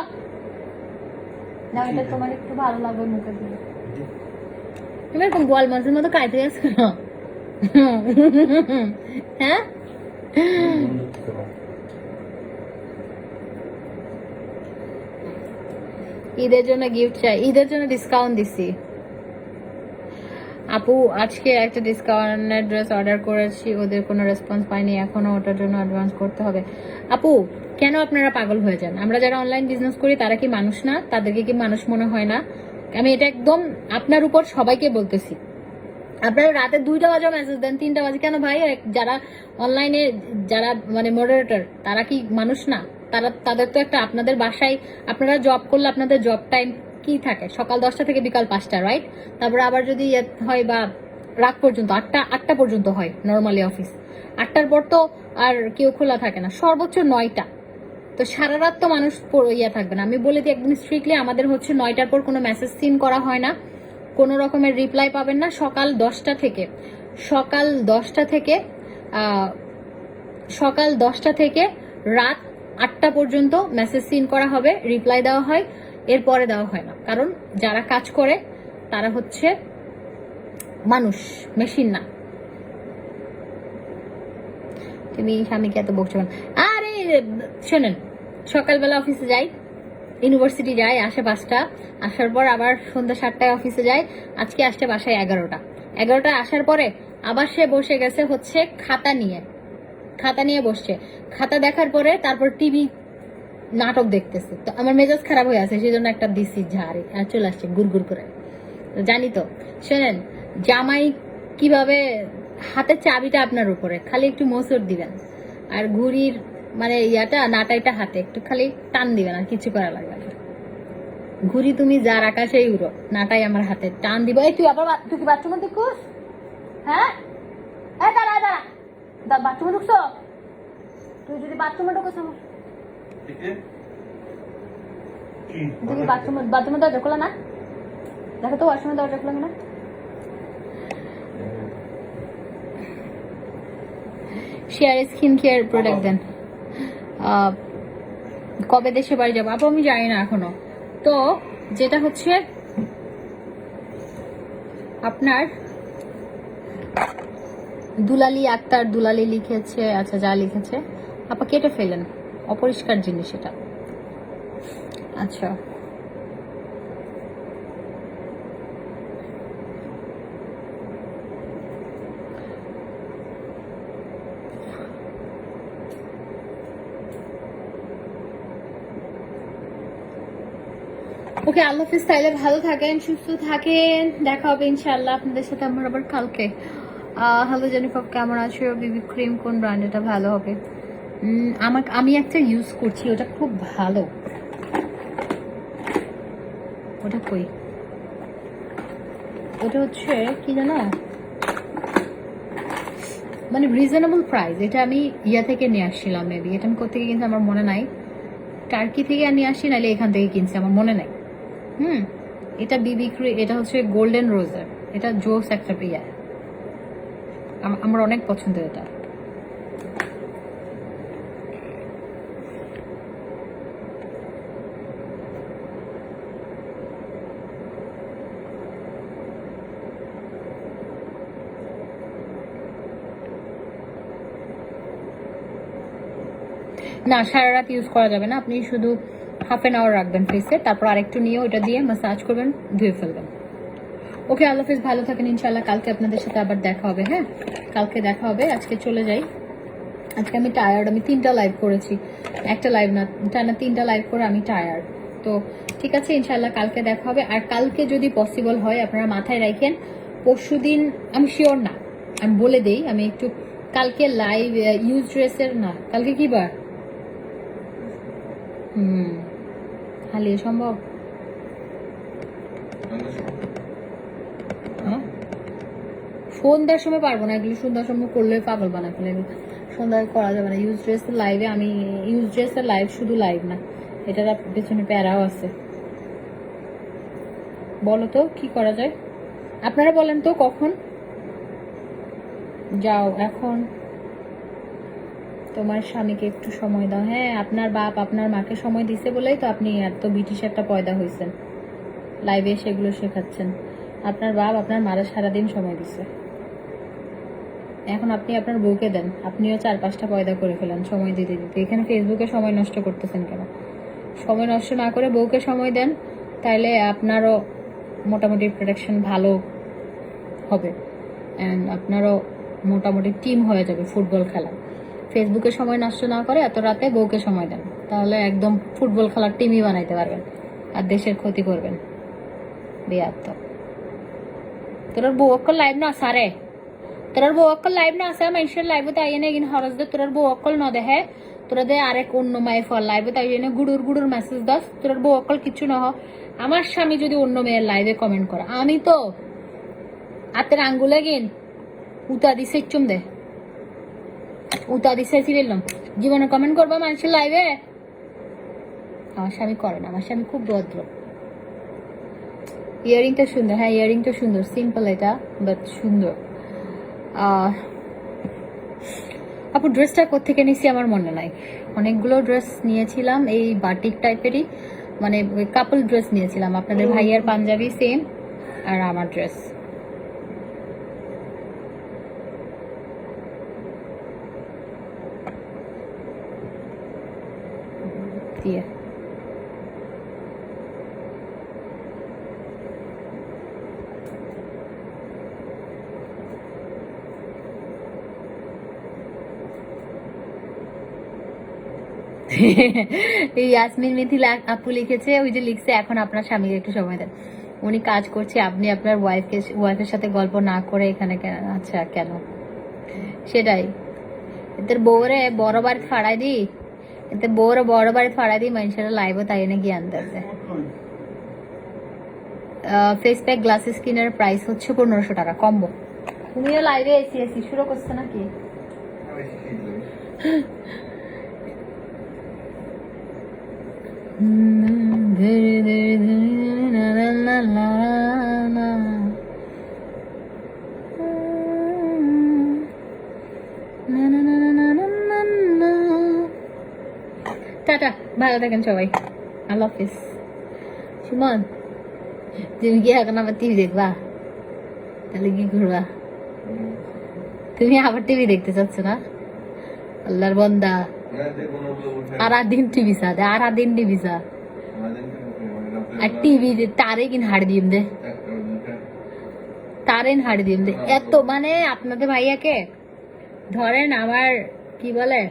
না, এটা তোমার একটু ভালো লাগবে মুখে দিলে। তুমি এরকম বোয়াল মাছের মতো কাজ হয়ে আছে কেন? হ্যাঁ ঈদের জন্য গিফট চাই, ঈদের জন্য ডিসকাউন্ট দিছি আপু। আজকে একটা ডিসকাউন্টের ড্রেস অর্ডার করেছি, ওদের কোনো রেসপন্স পাইনি এখনো, ওটার জন্য অ্যাডভান্স করতে হবে। আপু কেন আপনারা পাগল হয়ে যান? আমরা যারা অনলাইন বিজনেস করি তারা কি মানুষ না? তাদেরকে কি মানুষ মনে হয় না? আমি এটা একদম আপনার উপর সবাইকে বলতেছি, আপনারা রাতে 2টা বাজে মেসেজ দেন, 3টা বাজে কেন ভাই? যারা অনলাইনে যারা মানে মডারেটর তারা কি মানুষ না? তাদের তো একটা, আপনাদের বাসায় আপনারা জব করলে আপনাদের জব টাইম কি থাকে? সকাল 10টা থেকে বিকাল 5টা, রাইট? তারপরে আবার যদি হয় বা রাত পর্যন্ত 8টা পর্যন্ত হয় নর্মালি অফিস। 8টার পর তো আর কেউ খোলা থাকে না, সর্বোচ্চ 9টা। তো সারা রাত তো মানুষ থাকবে না। আমি বলে দিই একদম স্ট্রিক্টলি, আমাদের হচ্ছে 9টার পর কোনো মেসেজ সিন করা হয় না, কোনো রকমের রিপ্লাই পাবেন না। সকাল 10টা থেকে রাত 8টা পর্যন্ত মেসেজ সিন করা হবে, রিপ্লাই দেওয়া হয়, এরপরে দেওয়া হয় না। কারণ যারা কাজ করে তারা হচ্ছে মানুষ, মেশিন না। তুমি স্বামীকে এত বকছো কেন? আরে শোনেন, সকালবেলা অফিসে যাই, ইউনিভার্সিটি যাই, আসে 5টা, আসার পর আবার সন্ধ্যা 7টায় অফিসে যাই। আজকে আসছে বাসায় 11টা আসার পরে আবার সে বসে গেছে হচ্ছে খাতা নিয়ে বসছে। খাতা দেখার পরে তারপর টিভি নাটক দেখতেছে। তো আমার মেজাজ খারাপ হয়ে আছে, সেই জন্য একটা দিছি ঝাড়ি আর চলে আসছে গুড় করে। জানি তো। শোনেন, জামাই কিভাবে, হাতের চাবিটা আপনার উপরে, খালি একটু মোচড় দিবেন আর ঘুড়ির মানে নাটাইটা হাতে একটু খালি টান দিবেন, আর কিছু করা লাগবে না। ঘুড়ি তুমি যার আকাশেই উড়ো, নাটাই আমার হাতে টান দিব। এই তুই কি বাথরুমে ঢুকছিস? হ্যাঁ, দাঁড়া বাথরুমে ঢুকছো? তুই যদি বাথরুমে ঢুকছ, তুমি বাথরুমের দরজা খোলা না? দেখো তো ওয়াশরুমের দরজা খোলা না? শেয়ার স্কিন কেয়ার প্রোডাক্ট দেন। কবে দেশে বাড়ি যাবো আপু আমি জানি না এখনো। তো যেটা হচ্ছে আপনার দুলালি লিখেছে, আচ্ছা যা লিখেছে আপা কেটে ফেলেন, অপরিষ্কার জিনিস এটা। আচ্ছা ওকে, আল্লাহ হাফিজ। তাইলে ভালো থাকেন, সুস্থ থাকেন, দেখা হবে ইনশাআল্লাহ আপনাদের সাথে আমার আবার কালকে। হ্যালো জেনিফার, কেমন আছো? বিবি ক্রিম কোন ব্র্যান্ড, এটা ভালো হবে? আমি একটা ইউজ করছি, ওটা খুব ভালো। ওটা কই, ওটা হচ্ছে কি জানো, মানে রিজনেবল প্রাইস। এটা আমি থেকে নিয়ে আসছিলাম, মেবি এটা আমি কোথেকে কিনছি আমার মনে নাই। টার্কি থেকে নিয়ে আসি, নাহলে এখান থেকে কিনছি আমার মনে নাই। এটা এটা হচ্ছে গোল্ডেন রোজার, এটা জোস একটা প্রিয়া, আমার অনেক পছন্দের এটা। না, সারা রাত ইউজ করা যাবে না, আপনি শুধু হাফ অ্যান আওয়ার রাখবেন ফেসে, তারপর আরেকটু নিয়ে ওটা দিয়ে ম্যাসাজ করবেন, ধুয়ে ফেলবেন। ওকে, আল্লাহ হাফিজ, ভালো থাকেন ইনশাআল্লাহ। কালকে আপনাদের সাথে আবার দেখা হবে। হ্যাঁ, কালকে দেখা হবে। আজকে চলে যাই, আজকে আমি টায়ার্ড। আমি 3টা লাইভ করেছি, একটা লাইভ না, 3টা লাইভ করে আমি টায়ার্ড। তো ঠিক আছে, ইনশাআল্লাহ কালকে দেখা হবে। আর কালকে যদি পসিবল হয় আপনারা মাথায় রাখেন, পরশুদিন আমি শিওর না, আমি বলে দেই, আমি একটু কালকে লাইভ ইউজ ড্রেসের না, কালকে কি বার? হালিয়ে সম্ভব? সন্ধ্যার সময় পারবো না, এগুলো সন্ধ্যার সময় করলে পাগল বানা ফেলে। সন্ধ্যায় করা যাবে না ইউজ ড্রেসের লাইভে। আমি ইউজ ড্রেসের লাইভ শুধু লাইভ না, এটার পেছনে প্যারাও আছে। বলো তো কি করা যায়, আপনারা বলেন তো কখন যাও? এখন তোমার স্বামীকে একটু সময় দাও। হ্যাঁ, আপনার বাপ আপনার মাকে সময় দিছে বলেই তো আপনি এত ব্রিটিশ একটা পয়দা হয়েছেন, লাইভে সেগুলো শেখাচ্ছেন। আপনার বাপ আপনার মারা সারাদিন সময় দিছে, এখন আপনি আপনার বউকে দেন, আপনিও 4-5টা পয়দা করে ফেলেন সময় দিতে দিতে। এখানে ফেসবুকে সময় নষ্ট করতেছেন কেন? সময় নষ্ট না করে বউকে সময় দেন, তাইলে আপনারও মোটামুটি প্রোডাকশন ভালো হবে, অ্যান্ড আপনারও মোটামুটি টিম হয়ে যাবে ফুটবল খেলা। ফেসবুকে সময় নষ্ট না করে এত রাতে বউকে সময় দেন, তাহলে একদম ফুটবল খেলার টিমই বানাইতে পারবেন আর দেশের ক্ষতি করবেন। বেয়াদব। তোর বউ অকল লাইভ না সারে তোর বউ অকল লাইভ না আসা মানুষের লাইভে তাই এনে কিন হরস দে তোর বউ অকল ন দেহে তোরা দে আরেক অন্য মায়ের ফল লাইভে তাই এনে গুড়ুর গুড়ুর মেসেজ দাস তোর বউ অকল কিছু না হ আমার স্বামী যদি অন্য মেয়ের লাইভে কমেন্ট করে আমি তো হাতের আঙ্গুলে গিন উতা দিছে চুম দে উতা দিছে ফিরেলাম জীবনে কমেন্ট করবা মানুষের লাইভে আমার স্বামী করে না আমার স্বামী খুব ভদ্র ইয়ারিংটা সুন্দর হ্যাঁ ইয়ারিংটা সুন্দর সিম্পল এটা বাট সুন্দর আপু ড্রেসটা কোত্থেকে নিছি আমার মনে নাই অনেকগুলো ড্রেস নিয়েছিলাম এই বাটিক টাইপেরই মানে কাপল ড্রেস নিয়েছিলাম আপনাদের ভাইয়ার পাঞ্জাবি সেম আর আমার ড্রেস দিয়ে ইয়াসমিন মিথিলা আপু লিখেছে ওই যে লিখছে এখন আপনার স্বামীকে একটু সময় দেন উনি কাজ করছে আপনি আপনার ওয়াইফের সাথে গল্প না করে এখানে কেন আচ্ছা কেন সেটাই এদের বউরে বড় বাড়ি ফাড়াই দি এতে বউরে বড় বাড়ি ফাড়াই দি মানুষেরা লাইভও তাই এনে জ্ঞান দেবে ফেস প্যাক গ্লাসেস স্কিনের প্রাইস হচ্ছে 1500 টাকা কম্বো তুমিও লাইভে এসি শুরু করছো নাকি ধীরে ধীরে ধীরে না না না টাটা ভালো থাকেন সবাই আল্লাহ হাফিজ সুমন তুমি কি এখন আবার টিভি দেখবা তাহলে কি করবা তুমি আবার টিভি দেখতে চাচ্ছ না আল্লাহর বন্দা আরা দিন টিভি সা দে আরা দিন টিভি সা আর টিভি তারে কিন হাড় দিম দে তারেন হাড় দিম দে এত মানে আপনাদের ভাইয়াকে ধরেন আমার কি বলে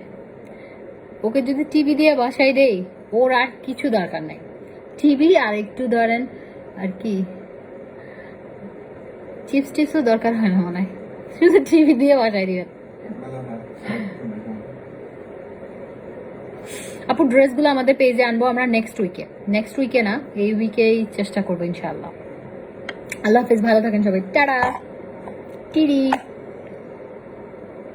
ওকে যদি টিভি দিয়ে বসাই দেই ওর আর কিছু দরকার নাই টিভি আর একটু ধরেন আর কি চিপস টিপসও দরকার হয় না মনে হয় শুধু টিভি দিয়ে বসাই দিবেন আপু ড্রেসগুলো আমাদের পেজে আনবো আমরা নেক্সট উইকে না এই উইকেই চেষ্টা করবো ইনশাআল্লাহ আল্লাহ হাফেজ ভালো থাকেন সবাই টাটা টিডি